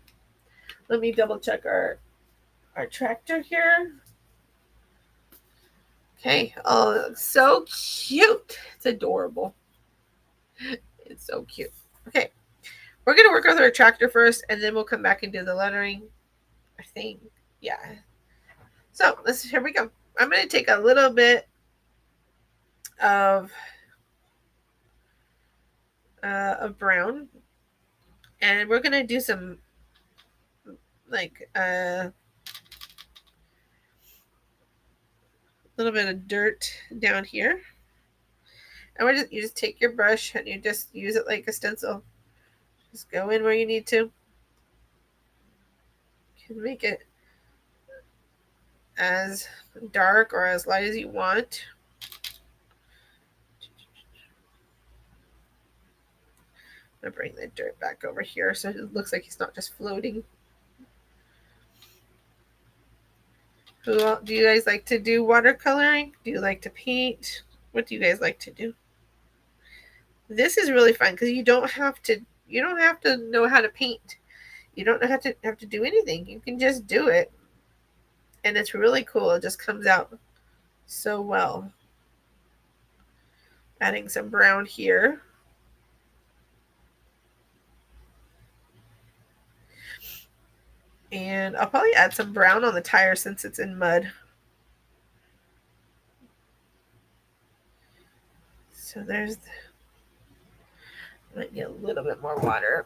Let me double check our tractor here. Okay, oh, it looks so cute. It's adorable. It's so cute. Okay, we're going to work with our tractor first, and then we'll come back and do the lettering, I think. Yeah. So, here we go. I'm going to take a little bit of brown, and we're going to do some like a little bit of dirt down here. And you just take your brush and you just use it like a stencil. Just go in where you need to. You can make it as dark or as light as you want. I'm going to bring the dirt back over here so it looks like he's not just floating. Do you guys like to do watercoloring? Do you like to paint? What do you guys like to do? This is really fun because you don't have to know how to paint. You don't have to do anything. You can just do it. And it's really cool. It just comes out so well. Adding some brown here. And I'll probably add some brown on the tire since it's in mud. So there's, might need a little bit more water.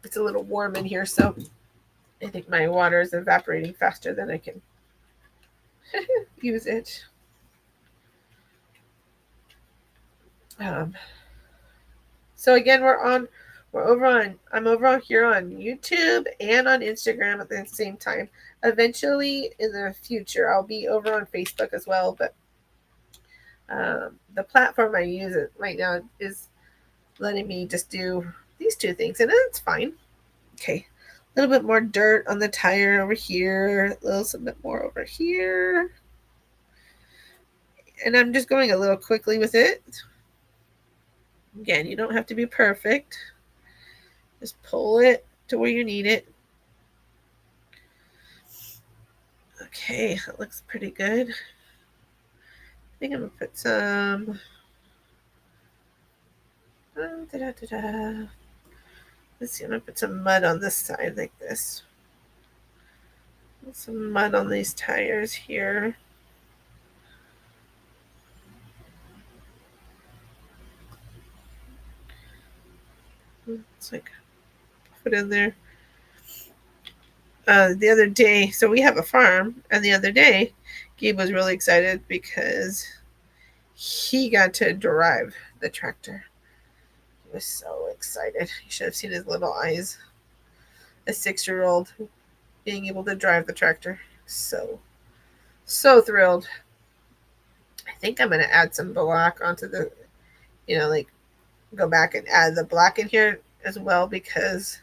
It's a little warm in here, so I think my water is evaporating faster than I can use it. So again, I'm over on here on YouTube and on Instagram at the same time. Eventually, in the future, I'll be over on Facebook as well. But the platform I use it right now is letting me just do these two things, and it's fine. Okay, a little bit more dirt on the tire over here, a little bit more over here, and I'm just going a little quickly with it. Again, you don't have to be perfect. Just pull it to where you need it. Okay, that looks pretty good. I think I'm gonna put some. Let's see, I'm gonna put some mud on this side like this. Some mud on these tires here. It's like put in there. The other day, so we have a farm, and the other day, Gabe was really excited because he got to drive the tractor. He was so excited. You should have seen his little eyes. A 6-year-old being able to drive the tractor. So thrilled. I think I'm going to add some black onto the, like go back and add the black in here as well because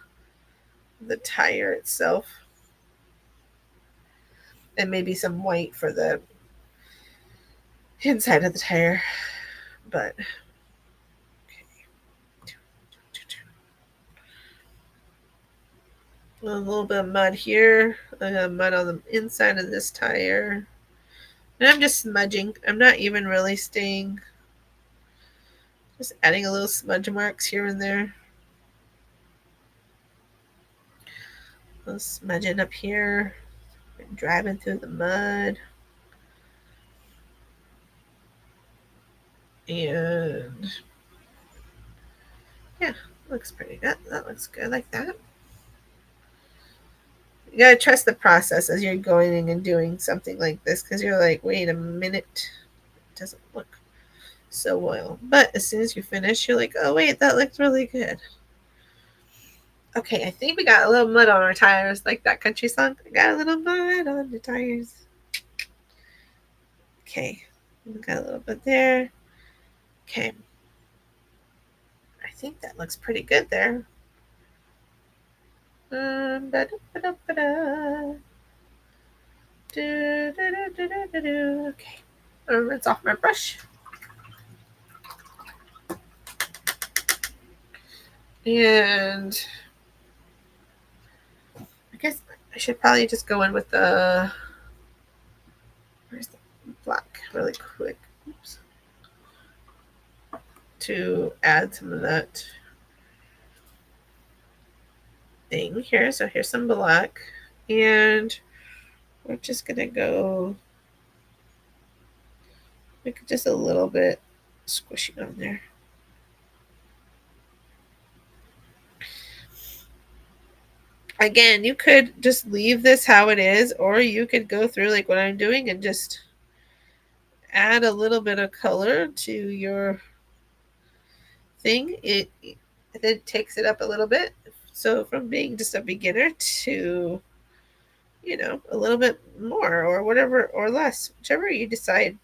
the tire itself. And maybe some white for the inside of the tire. But a little bit of mud here. I have mud on the inside of this tire. And I'm just smudging. I'm not even really staying. Just adding a little smudge marks here and there. A little smudging up here. And driving through the mud. And yeah, looks pretty good. That looks good like that. You gotta trust the process as you're going and doing something like this because you're like, wait a minute, it doesn't look so well. But as soon as you finish, you're like, oh wait, that looks really good. Okay, I think we got a little mud on our tires, like that country song. I got a little mud on the tires. Okay, we got a little bit there. Okay, I think that looks pretty good there. Okay. I'll rinse off my brush. And I guess I should probably just go in with the, where's the black really quick. Oops. To add some of that thing here. So here's some black. And we're just going to go make it just a little bit squishy on there. Again, you could just leave this how it is, or you could go through like what I'm doing and just add a little bit of color to your thing. It takes it up a little bit. So from being just a beginner to, a little bit more or whatever, or less, whichever you decide.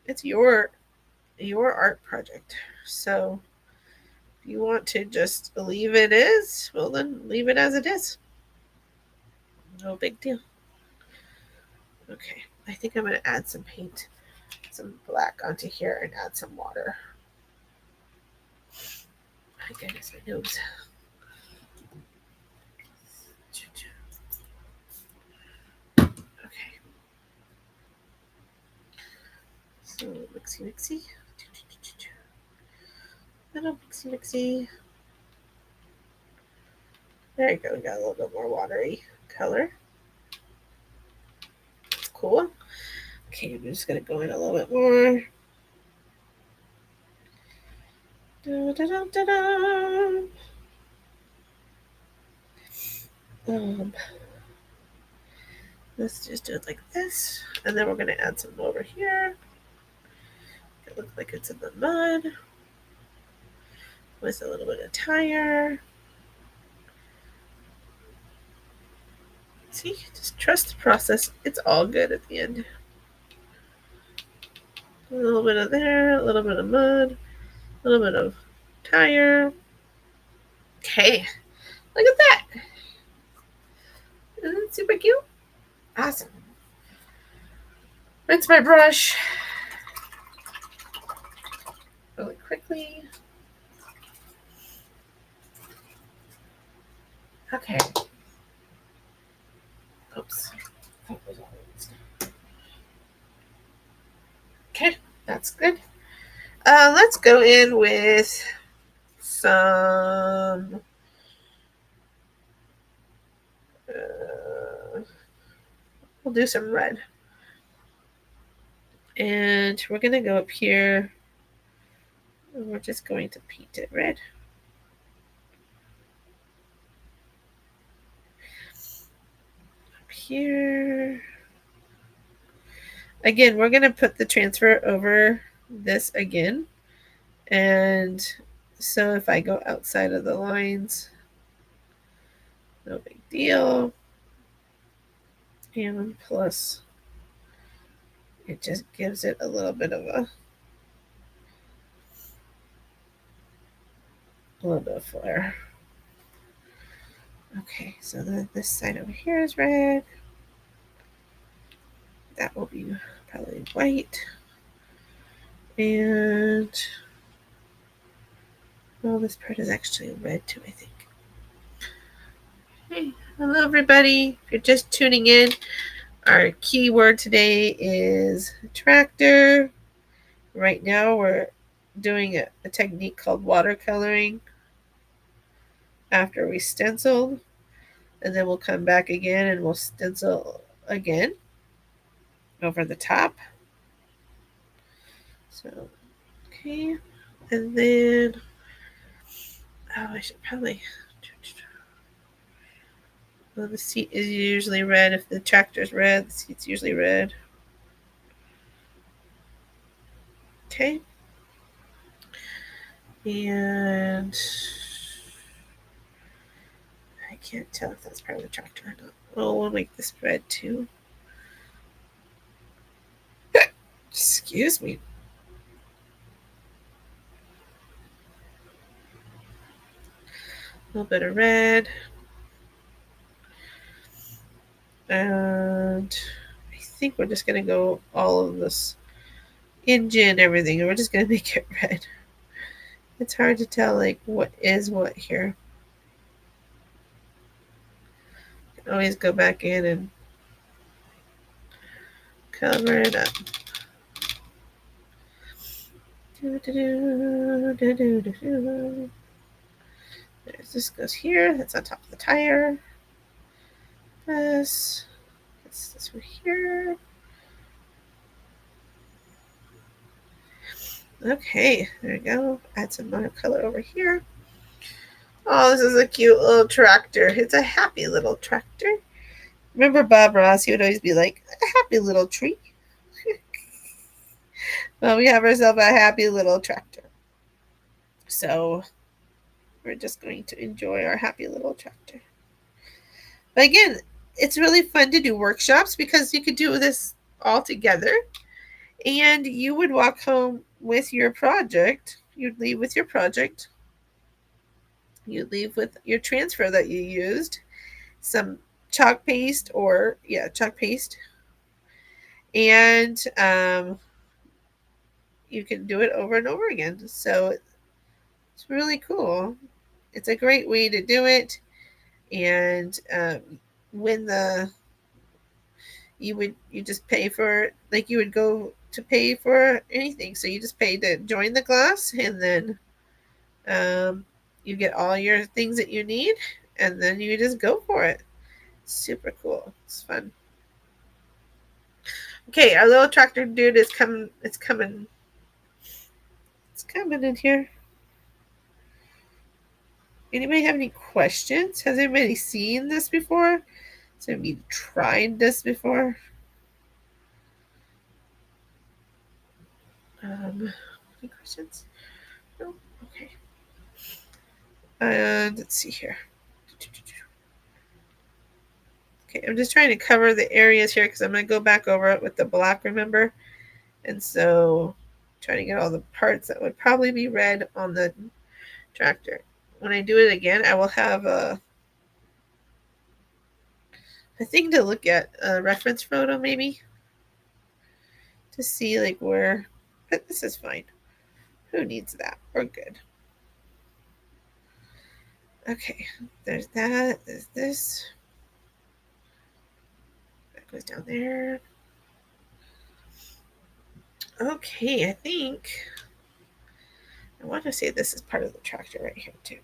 It's your art project. So if you want to just leave it as, well then leave it as it is. No big deal. Okay, I think I'm going to add some paint, some black onto here and add some water. My goodness, my nose. Okay. So mixy. Little mixy. There you go. We got a little bit more watery color. That's cool. Okay, I'm just going to go in a little bit more. Let's just do it like this. And then we're going to add some over here. It looks like it's in the mud with a little bit of tire. See, just trust the process. It's all good at the end. A little bit of there, a little bit of mud, a little bit of tire. Okay, look at that. Isn't it super cute? Awesome. Rinse my brush really quickly. Okay. Oops. Okay, that's good. Let's go in with some we'll do some red. And we're going to go up here and we're just going to paint it red. Up here. Again, we're going to put the transfer over this again. And so if I go outside of the lines, no big deal. And plus, it just gives it a little bit of flair. Okay, so this side over here is red. That will be probably white. And well, this part is actually red too, I think. Hey, hello everybody. If you're just tuning in, our keyword today is tractor. Right now we're doing a technique called watercoloring after we stenciled, and then we'll come back again and we'll stencil again over the top. So, okay, and then, oh, I should probably, well, the seat is usually red. If the tractor's red, the seat's usually red. Okay. And I can't tell if that's part of the tractor or not. Well, we'll make this red too. Excuse me. A little bit of red. And I think we're just going to go all of this engine, everything, and we're just going to make it red. It's hard to tell, like, what is what here. You can always go back in and cover it up. This goes here. That's on top of the tire. This one here. Okay, there we go. Add some more color over here. Oh, this is a cute little tractor. It's a happy little tractor. Remember Bob Ross? He would always be like, a happy little tree. Well, we have ourselves a happy little tractor. So we're just going to enjoy our happy little tractor. But again, it's really fun to do workshops because you could do this all together. And you would walk home with your project. You'd leave with your project. You'd leave with your transfer that you used. Some chalk paste chalk paste. And you can do it over and over again. So it's really cool. It's a great way to do it. And when you just pay for, like you would go to pay for anything. So you just pay to join the class, and then you get all your things that you need, and then you just go for it. Super cool. It's fun. Okay, our little tractor dude is coming. It's coming. It's coming in here. Anybody have any questions? Has anybody seen this before? Has anybody tried this before? Any questions? No? Okay. And let's see here. Okay, I'm just trying to cover the areas here because I'm going to go back over it with the black, remember? And so trying to get all the parts that would probably be red on the tractor. When I do it again, I will have a thing to look at, a reference photo maybe, to see like where, but this is fine. Who needs that? We're good. Okay, there's that. There's this. That goes down there. Okay, I think I want to say this is part of the tractor right here too.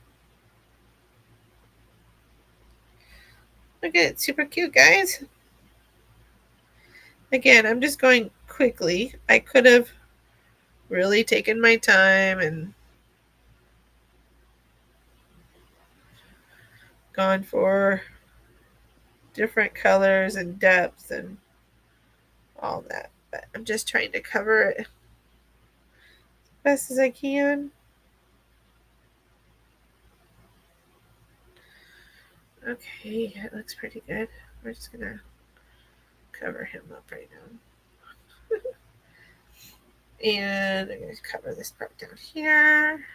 Look at it, super cute, guys. Again, I'm just going quickly. I could have really taken my time and gone for different colors and depth and all that. But I'm just trying to cover it as best as I can. Okay, it looks pretty good. We're just going to cover him up right now. And I'm going to cover this part down here.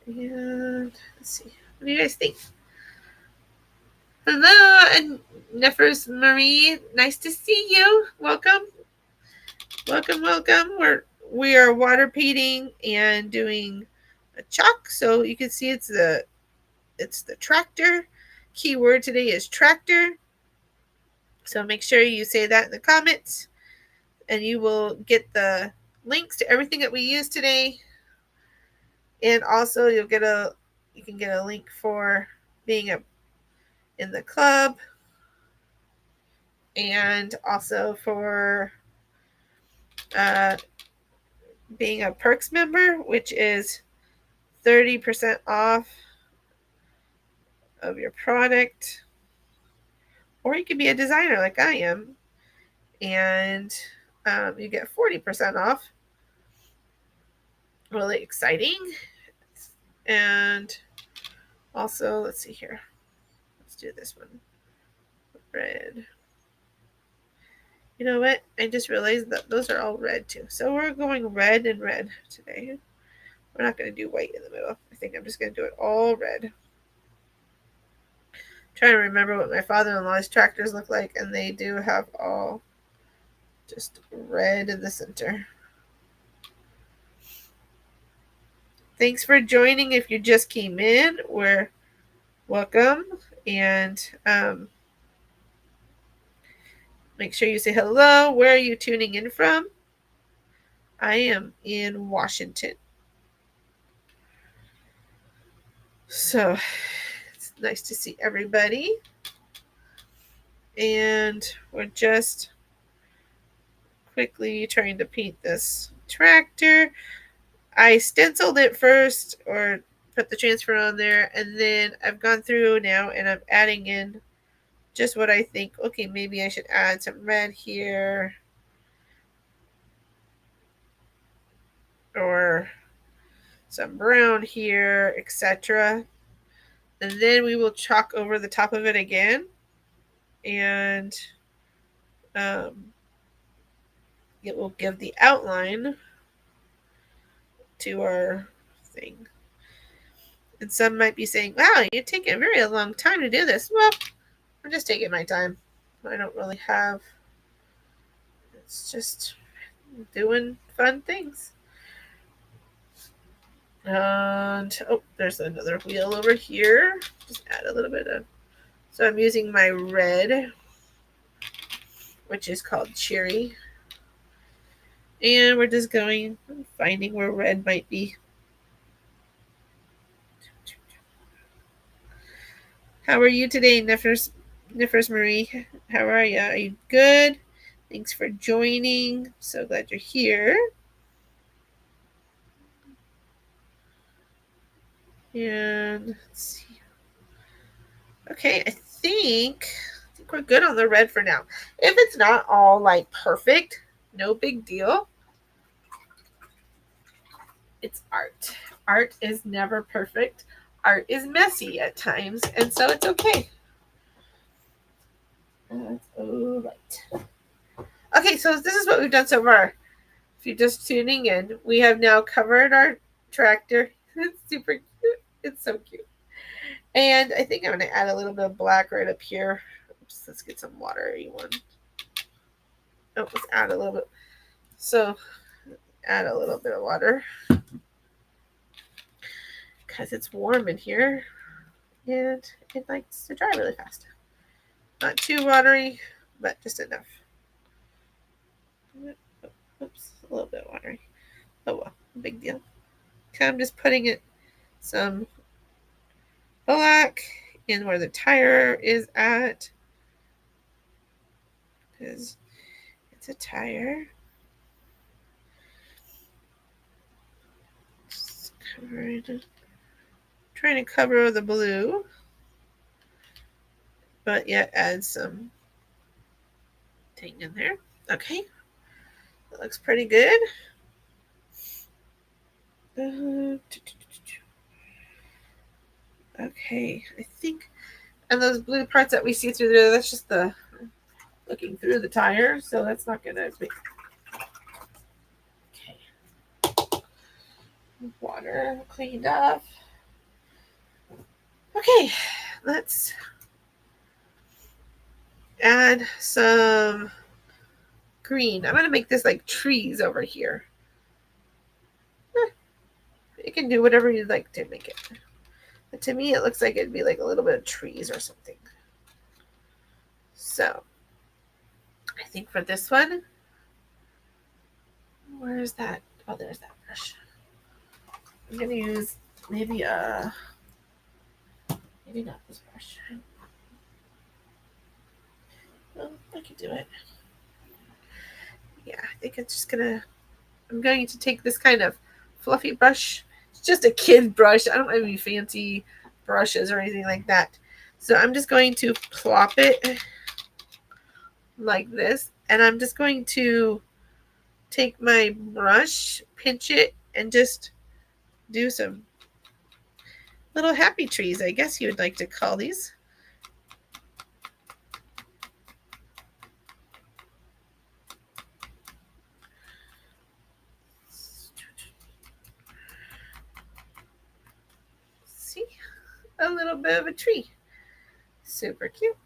And let's see. What do you guys think? Hello, and Nefers Marie. Nice to see you. Welcome. Welcome, welcome. We are water painting and doing a chalk. So you can see it's the tractor. Keyword today is tractor. So make sure you say that in the comments, and you will get the links to everything that we use today. And also you can get a link for being in the club, and also for being a perks member, which is 30% off of your product. Or you can be a designer like I am, and you get 40% off. Really exciting. And also, let's see here. Let's do this one. Red. You know what? I just realized that those are all red too. So we're going red and red today. We're not going to do white in the middle. I think I'm just going to do it all red. Trying to remember what my father-in-law's tractors look like, and they do have all just red in the center. Thanks for joining. If you just came in, we're welcome, and make sure you say hello. Where are you tuning in from? I am in Washington. So it's nice to see everybody. And we're just quickly trying to paint this tractor. I stenciled it first, or put the transfer on there, and then I've gone through now and I'm adding in just what I think. Okay, maybe I should add some red here, or some brown here, etc. And then we will chalk over the top of it again, and it will give the outline to our thing. And some might be saying, wow, you're taking a very long time to do this. Well, I'm just taking my time. I don't really have, it's just doing fun things. And oh, there's another wheel over here. Just add a little bit of, so I'm using my red, which is called cherry. And we're just going, finding where red might be. How are you today, Nefers Marie? How are you? Are you good? Thanks for joining. So glad you're here. And let's see. Okay, I think we're good on the red for now. If it's not all like perfect, no big deal. It's art. Art is never perfect. Art is messy at times, and so it's okay. That's all right. Okay, so this is what we've done so far. If you're just tuning in, we have now covered our tractor. It's super cute. It's so cute. And I think I'm going to add a little bit of black right up here. Oops, let's get some watery one. Oh, let's add a little bit. So add a little bit of water because it's warm in here and it likes to dry really fast. Not too watery, but just enough. Oops, a little bit watery. Oh well, big deal. Okay, I'm just putting it some black in where the tire is at because it's a tire. Just trying to cover the blue, but yet add some thing in there. Okay, that looks pretty good. Okay, I think, and those blue parts that we see through there, that's just the looking through the tire, so that's not gonna be. Okay, water cleaned up. Okay, let's add some green. I'm gonna make this like trees over here. You can do whatever you'd like to make it. But to me, it looks like it'd be like a little bit of trees or something. So, I think for this one, where is that? Oh, there's that brush. I'm gonna use maybe not this brush. Well, I could do it. Yeah, I think I'm going to take this kind of fluffy brush. It's just a kid brush. I don't have any fancy brushes or anything like that. So I'm just going to plop it like this. And I'm just going to take my brush, pinch it, and just do some little happy trees, I guess you would like to call these. See? A little bit of a tree. Super cute.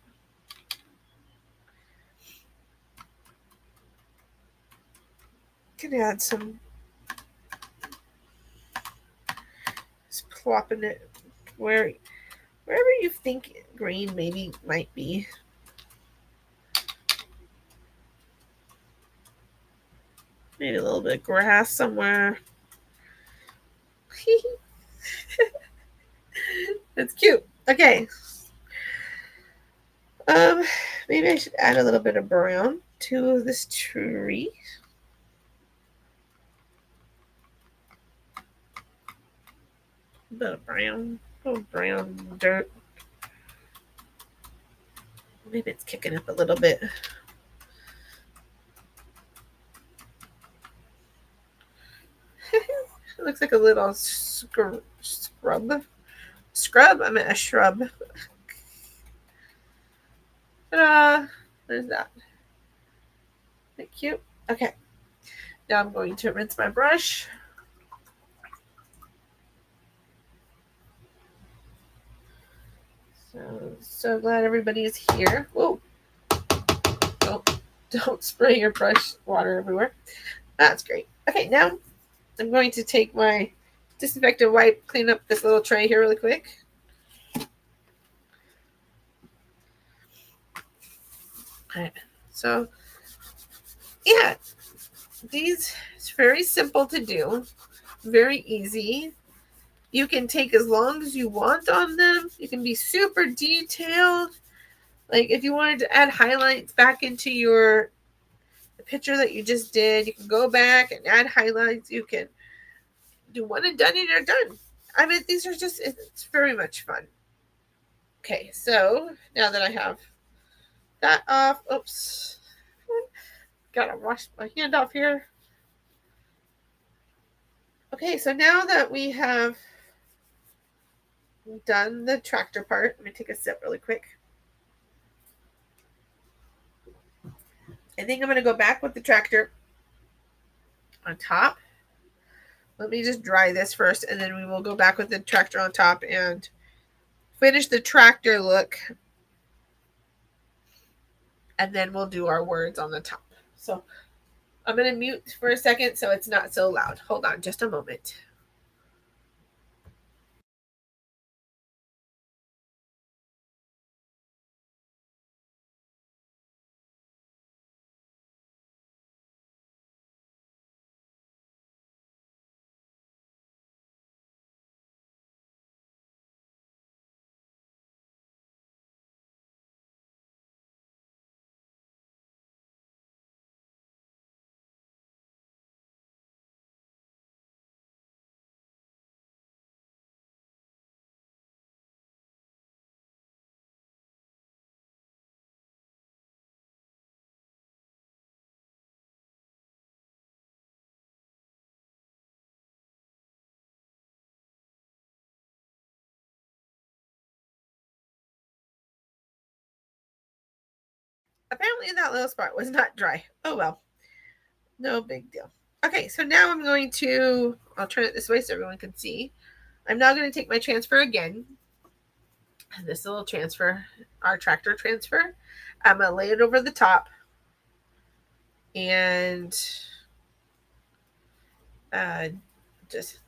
Can add some, just plopping it wherever you think green maybe might be. Maybe a little bit of grass somewhere. That's cute. Okay. Maybe I should add a little bit of brown to this tree. A bit of brown. A little brown dirt. Maybe it's kicking up a little bit. It looks like a little scrub. Scrub? I meant a shrub. Ta-da! There's that. Isn't that cute? Okay. Now I'm going to rinse my brush. So glad everybody is here. Whoa. Don't spray your brush water everywhere. That's great. Okay, now I'm going to take my disinfectant wipe, clean up this little tray here really quick. All right. So, yeah, these it's very simple to do, very easy. You can take as long as you want on them. You can be super detailed. Like if you wanted to add highlights back into your picture that you just did. You can go back and add highlights. You can do one and done and you're done. I mean, these are just, it's very much fun. Okay, so now that I have that off, oops, gotta wash my hand off here. Okay, so now that we have done the tractor part, let me take a sip really quick. I think I'm going to go back with the tractor on top. Let me just dry this first, and then we will go back with the tractor on top and finish the tractor look. And then we'll do our words on the top. So I'm going to mute for a second so it's not so loud. Hold on just a moment. Apparently that little spot was not dry. Oh well, no big deal. Okay, so now I'm going to, I'll turn it this way so everyone can see. I'm now going to take my transfer again. This little transfer, our tractor transfer. I'm going to lay it over the top and just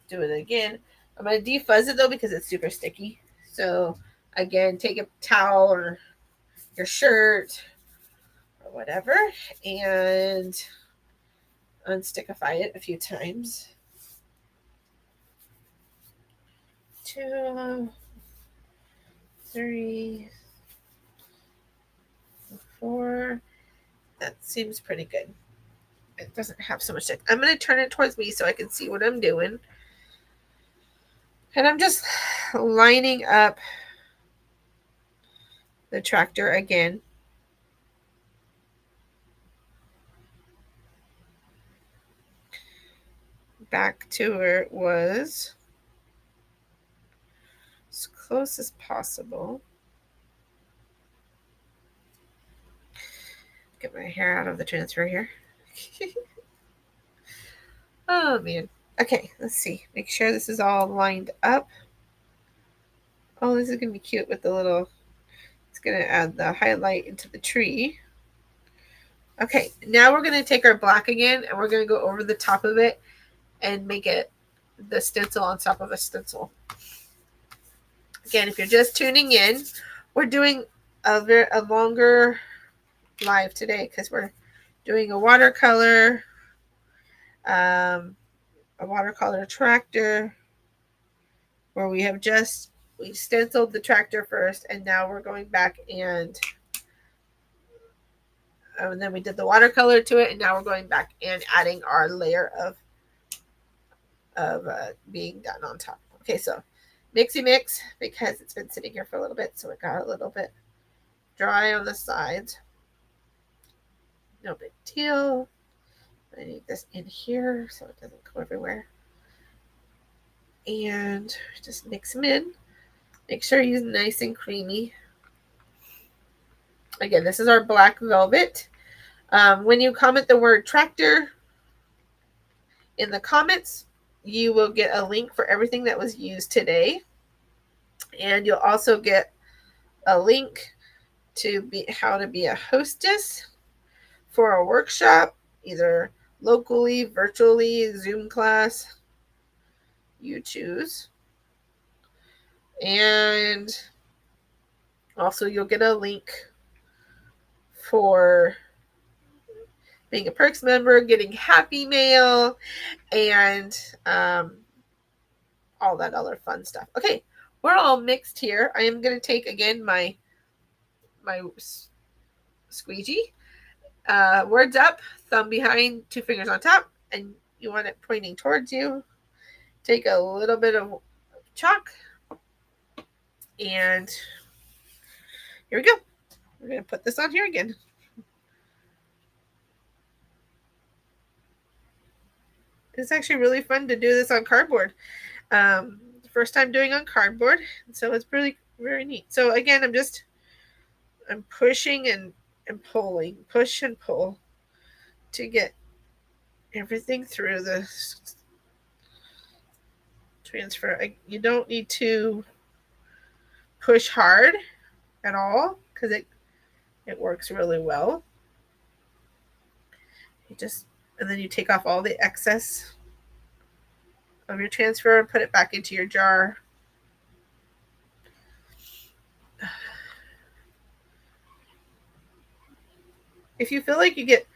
do it again. I'm going to defuzz it though because it's super sticky. So again, take a towel or your shirt or whatever and unstickify it a few times. 2, 3, 4. That seems pretty good. It doesn't have so much stick. I'm going to turn it towards me so I can see what I'm doing. And I'm just lining up the tractor again. Back to where it was. As close as possible. Get my hair out of the transfer here. Oh man. Okay, let's see. Make sure this is all lined up. Oh, this is going to be cute with the little, it's going to add the highlight into the tree. Okay, now we're going to take our black again and we're going to go over the top of it and make it the stencil on top of a stencil. Again, if you're just tuning in, we're doing a longer live today because we're doing a watercolor tractor where we stenciled the tractor first and now we're going back and then we did the watercolor to it and now we're going back and adding our layer of being done on top. Okay, so mixy mix because it's been sitting here for a little bit, so it got a little bit dry on the sides. No big deal. I need this in here so it doesn't go everywhere. And just mix them in. Make sure he's nice and creamy. Again, this is our black velvet. When you comment the word tractor in the comments, you will get a link for everything that was used today. And you'll also get a link to how to be a hostess for a workshop, either locally, virtually, Zoom class. You choose. And also you'll get a link for being a perks member, getting happy mail, and all that other fun stuff. Okay, we're all mixed here. I am going to take again my squeegee. Words up, thumb behind, 2 fingers on top, and you want it pointing towards you. Take a little bit of chalk, and here we go. We're going to put this on here again. It's actually really fun to do this on cardboard. First time doing on cardboard, so it's really very neat. So again, I'm pushing and pulling, push and pull to get everything through the transfer. You don't need to push hard at all because it works really well. And then you take off all the excess of your transfer and put it back into your jar. If you feel like you get,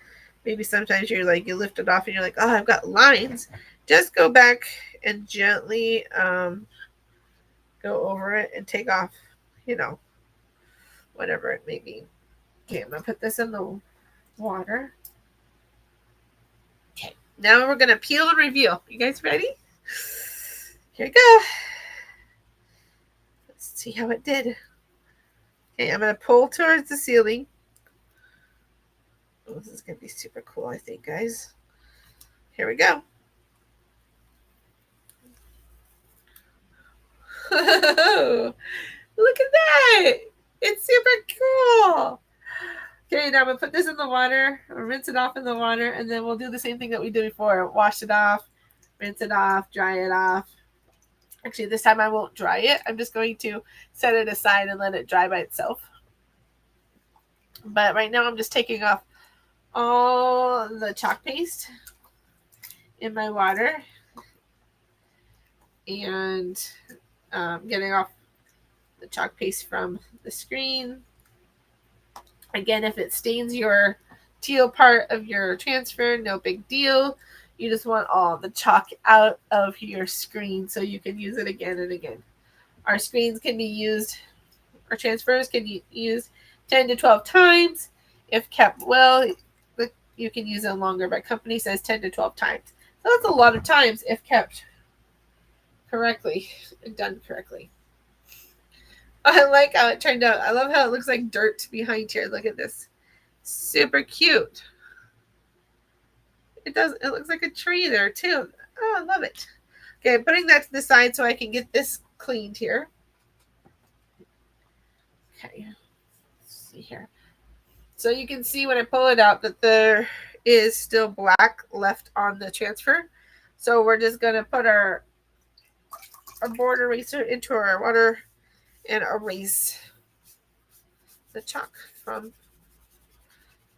maybe sometimes you lift it off and you're like, oh, I've got lines, just go back and gently go over it and take off, whatever it may be. Okay, I'm going to put this in the water. Okay, now we're going to peel and reveal. You guys ready? Here we go. Let's see how it did. Okay, I'm going to pull towards the ceiling. Oh, this is going to be super cool, I think, guys. Here we go. Look at that. It's super cool. Okay, now I'm going to put this in the water, rinse it off in the water, and then we'll do the same thing that we did before. Wash it off, rinse it off, dry it off. Actually, this time I won't dry it. I'm just going to set it aside and let it dry by itself. But right now I'm just taking off all the chalk paste in my water and getting off the chalk paste from the screen. Again, if it stains your teal part of your transfer, no big deal. You just want all the chalk out of your screen so you can use it again and again. Our screens can be used, our transfers can be used 10 to 12 times. If kept well, you can use them longer, but company says 10 to 12 times. So that's a lot of times if kept correctly and done correctly. I like how it turned out. I love how it looks like dirt behind here. Look at this. Super cute. It looks like a tree there too. Oh, I love it. Okay, I'm putting that to the side so I can get this cleaned here. Okay. Let's see here. So you can see when I pull it out that there is still black left on the transfer. So we're just going to put our board eraser into our water and erase the chalk from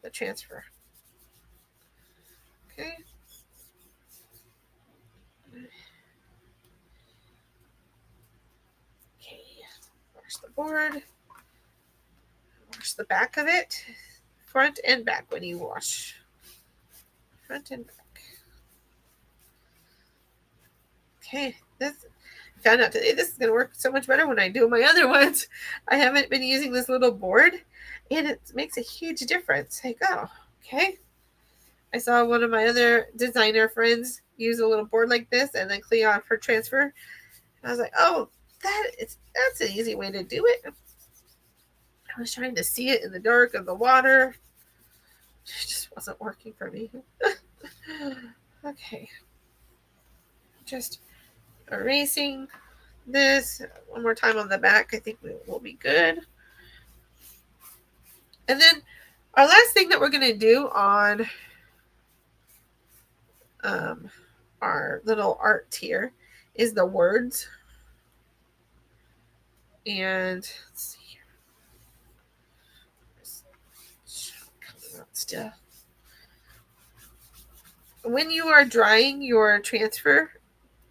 the transfer. Okay. Okay. Wash the board. Wash the back of it. Front and back when you wash. Front and back. Okay. Found out today this is going to work so much better when I do my other ones. I haven't been using this little board, and it makes a huge difference. Like, oh, okay. I saw one of my other designer friends use a little board like this and then clean off her transfer. And I was like, oh, that's an easy way to do it. I was trying to see it in the dark of the water. It just wasn't working for me. Okay. Just erasing this one more time on the back. I think we'll be good. And then our last thing that we're going to do on our little art here is the words. And let's see here. Coming out still. When you are drying your transfer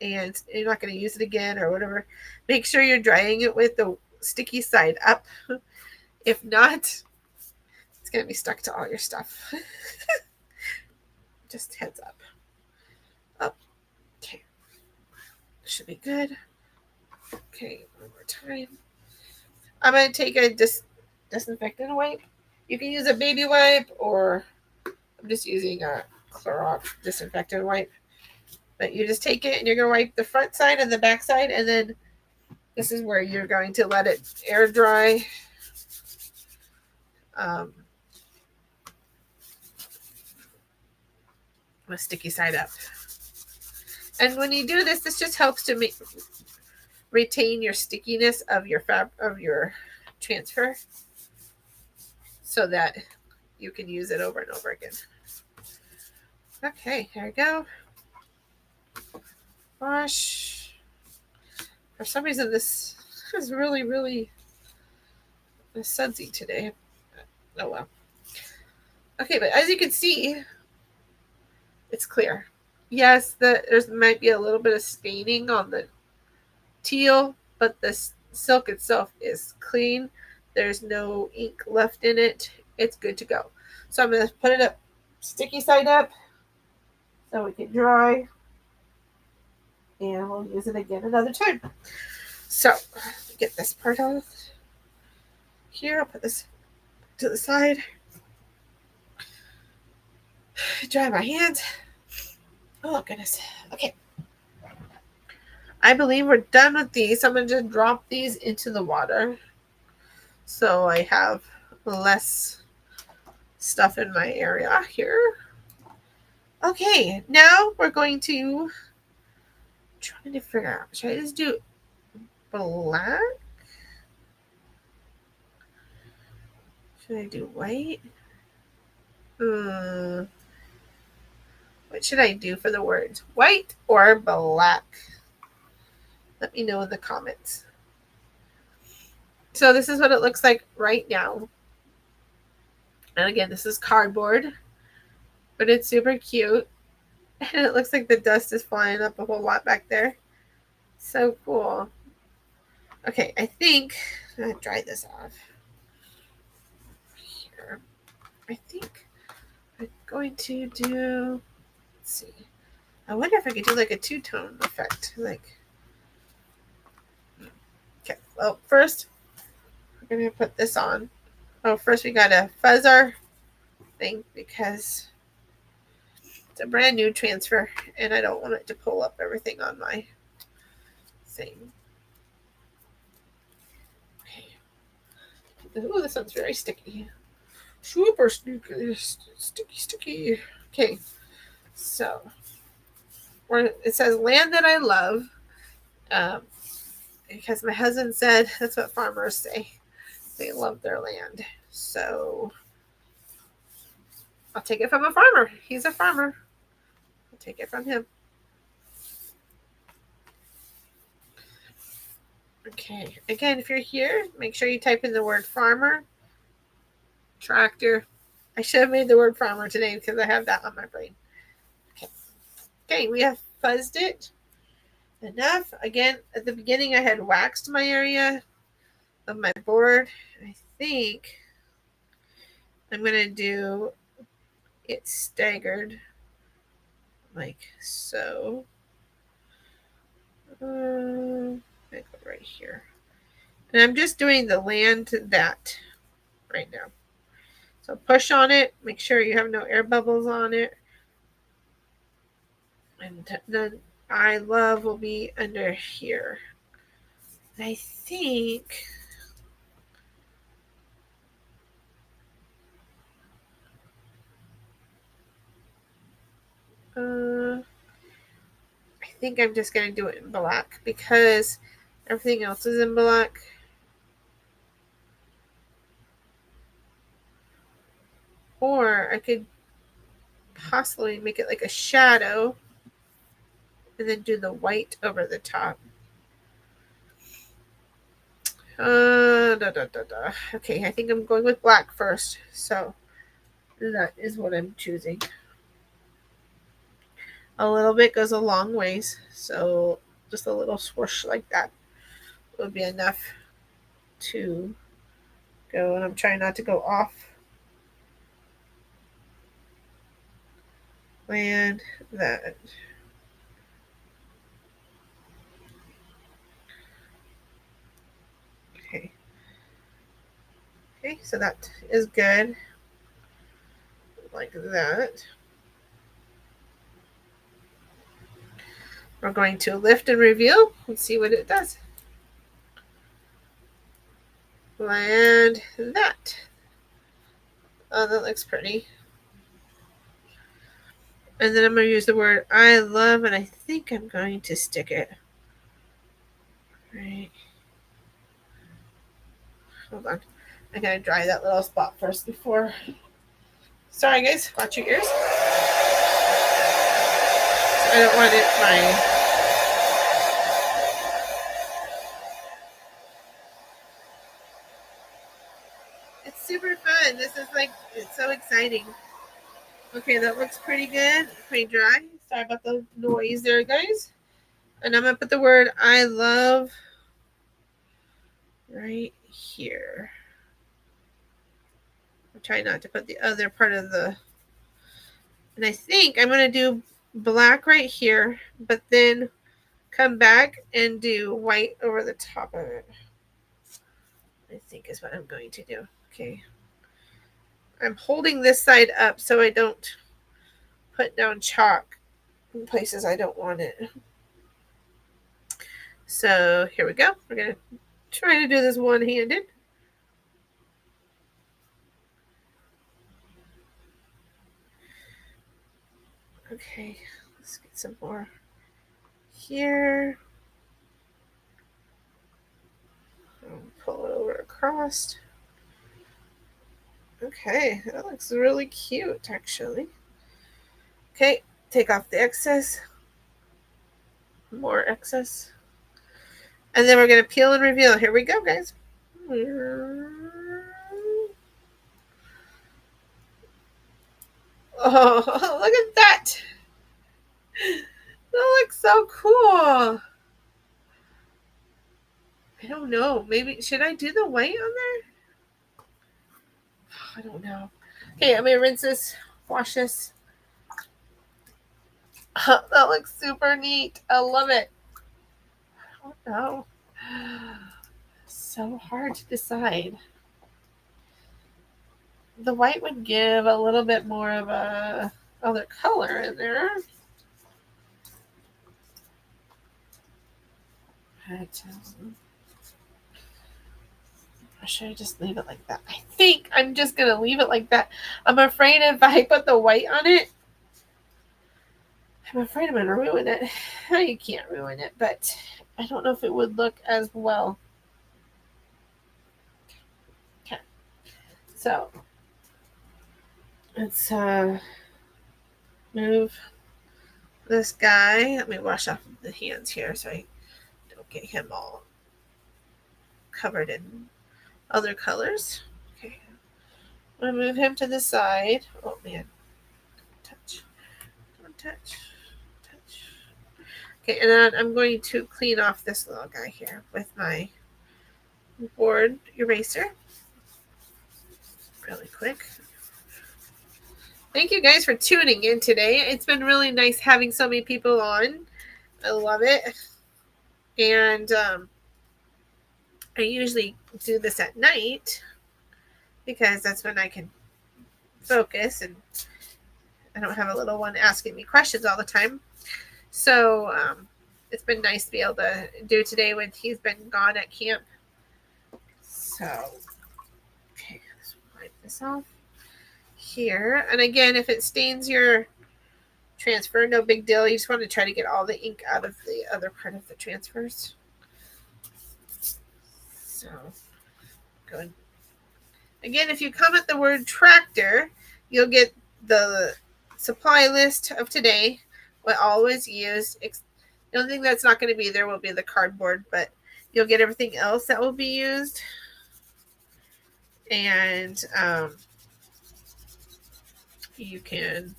and you're not going to use it again or whatever, make sure you're drying it with the sticky side up. If not, it's going to be stuck to all your stuff. Just heads up. Up. Okay. Should be good. Okay, one more time. I'm going to take a disinfectant wipe. You can use a baby wipe or I'm just using a Clorox disinfectant wipe. But you just take it and you're going to wipe the front side and the back side, and then this is where you're going to let it air dry. With sticky side up. And when you do this, this just helps to retain your stickiness of your transfer, so that you can use it over and over again. Okay, here we go. Wash. For some reason, this is really sudsy today. Oh well. Okay, but as you can see, it's clear. Yes, there might be a little bit of staining on the teal, but the silk itself is clean. There's no ink left in it. It's good to go. So I'm going to put it up, sticky side up, so it can dry, and we'll use it again another time. So get this part off here. I'll put this to the side. Dry my hands. Oh goodness. Okay. I believe we're done with these. I'm going to just drop these into the water, so I have less stuff in my area here. Okay, now we're going to trying to figure out. Should I just do black? Should I do white? What should I do for the words? White or black? Let me know in the comments. So this is what it looks like right now. And again, this is cardboard, but it's super cute. And it looks like the dust is flying up a whole lot back there. So cool. Okay, I think I'm going to dry this off. Here. I think I'm going to do, let's see. I wonder if I could do like a two-tone effect. Like, okay, well, first, we're going to put this on. Oh, first we got to fuzz our thing because it's a brand new transfer and I don't want it to pull up everything on my thing. Okay. Ooh, this one's very sticky. Super sticky. Sticky. Okay, so it says land that I love, because my husband said that's what farmers say. They love their land. So I'll take it from a farmer. He's a farmer. I'll take it from him. Okay. Again, if you're here, make sure you type in the word farmer, tractor. I should have made the word farmer today because I have that on my brain. Okay. Okay, we have fuzzed it enough. Again, at the beginning, I had waxed my area of my board. I think I'm going to do it staggered like so. I go right here. And I'm just doing the land to that right now. So push on it. Make sure you have no air bubbles on it. And then I love will be under here. And I think I'm just going to do it in black because everything else is in black. Or I could possibly make it like a shadow and then do the white over the top. Okay, I think I'm going with black first. So that is what I'm choosing. A little bit goes a long ways. So just a little swoosh like that would be enough to go. And I'm trying not to go off land that. Okay, so that is good. like that. We're going to lift and reveal. Let's see what it does. And that. Oh, that looks pretty. And then I'm going to use the word I love, and I think I'm going to stick it. Right. Hold on. I gotta dry that little spot first before. Sorry, guys. Watch your ears. I don't want it my. It's super fun. This is like, it's so exciting. Okay, that looks pretty good. Pretty dry. Sorry about the noise there, guys. And I'm gonna put the word I love right here. I'm trying not to put the other part of the. And I think I'm gonna do black right here, but then come back and do white over the top of it. I think is what I'm going to do. Okay. I'm holding this side up so I don't put down chalk in places I don't want it. So here we go. We're going to try to do this one-handed. Okay, let's get some more here. I'll pull it over across. Okay, that looks really cute, actually. Okay, take off the excess. More excess. And then we're going to peel and reveal. Here we go, guys. Oh, look at that. That looks so cool. I don't know. Maybe, should I do the white on there? I don't know. Okay, I'm going to rinse this, wash this. That looks super neat. I love it. I don't know. So hard to decide. The white would give a little bit more of a other color in there. But, or should I just leave it like that? I think I'm just going to leave it like that. I'm afraid if I put the white on it, I'm afraid I'm going to ruin it. You can't ruin it, but I don't know if it would look as well. Okay. So, let's move this guy. Let me wash off the hands here so I don't get him all covered in other colors. Okay. I'm going to move him to the side. Oh, man. Touch. Don't touch. Touch. Okay, and then I'm going to clean off this little guy here with my board eraser. Really quick. Thank you guys for tuning in today. It's been really nice having so many people on. I love it. And I usually do this at night because that's when I can focus and I don't have a little one asking me questions all the time. So it's been nice to be able to do today when he's been gone at camp. So, okay, let's wipe this off here. And again, if it stains your transfer, no big deal. You just want to try to get all the ink out of the other part of the transfers. So, good. Again, if you comment the word tractor, you'll get the supply list of today, what all was used. The only thing that's not going to be there will be the cardboard, but you'll get everything else that will be used. And you can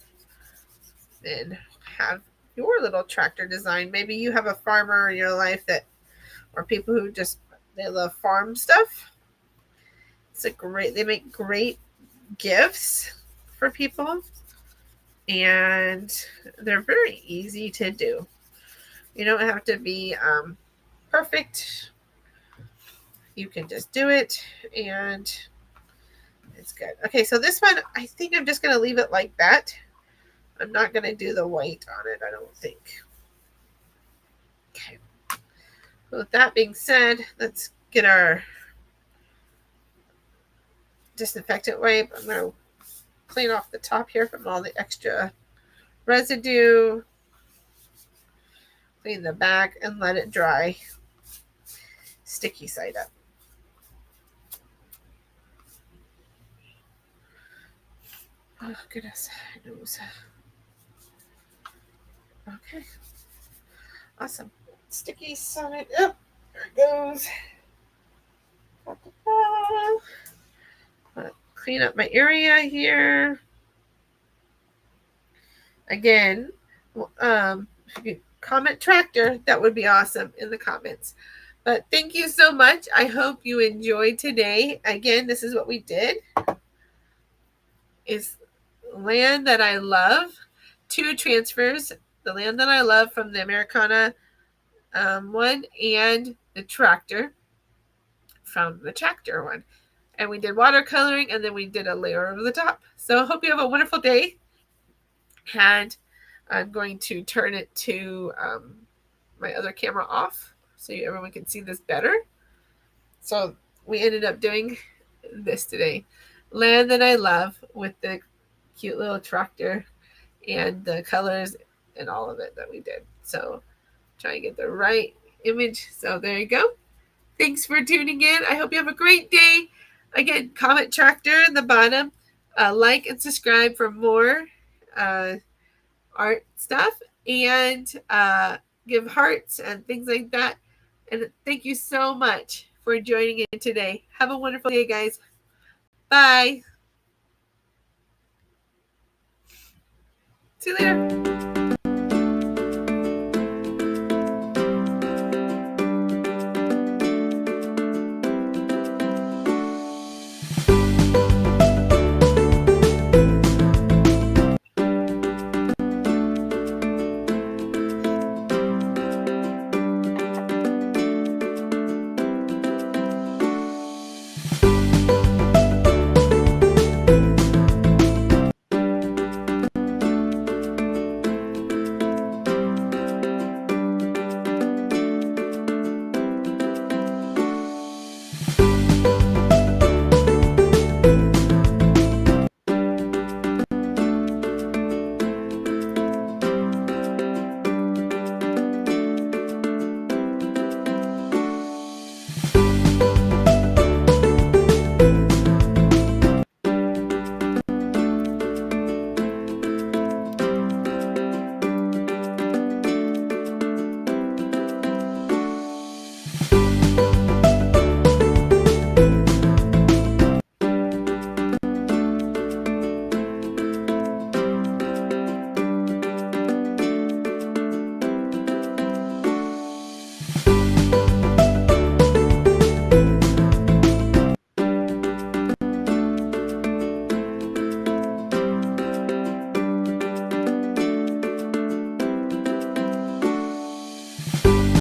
then have your little tractor design. Maybe you have a farmer in your life that, or people who just, they love farm stuff. They make great gifts for people. And they're very easy to do. You don't have to be perfect. You can just do it, and It's good. Okay, so this one, I think I'm just going to leave it like that. I'm not going to do the white on it, I don't think. Okay. With that being said, let's get our disinfectant wipe. I'm going to clean off the top here from all the extra residue. Clean the back and let it dry. Sticky side up. Oh, goodness. Nose. Okay. Awesome. Sticky side up. There it goes. Clean up my area here. Again, if you could comment tractor, that would be awesome in the comments. But thank you so much. I hope you enjoyed today. Again, this is what we did. Is Land That I Love. 2 transfers. The Land That I Love from the Americana one and the tractor from the tractor one. And we did watercoloring and then we did a layer over the top. So I hope you have a wonderful day. And I'm going to turn it to my other camera off so everyone can see this better. So we ended up doing this today. Land That I Love with the cute little tractor and the colors and all of it that we did. So try and get the right image. So there you go. Thanks for tuning in. I hope you have a great day. Again, comment tractor in the bottom. Like and subscribe for more art stuff. And give hearts and things like that. And thank you so much for joining in today. Have a wonderful day, guys. Bye. See you later.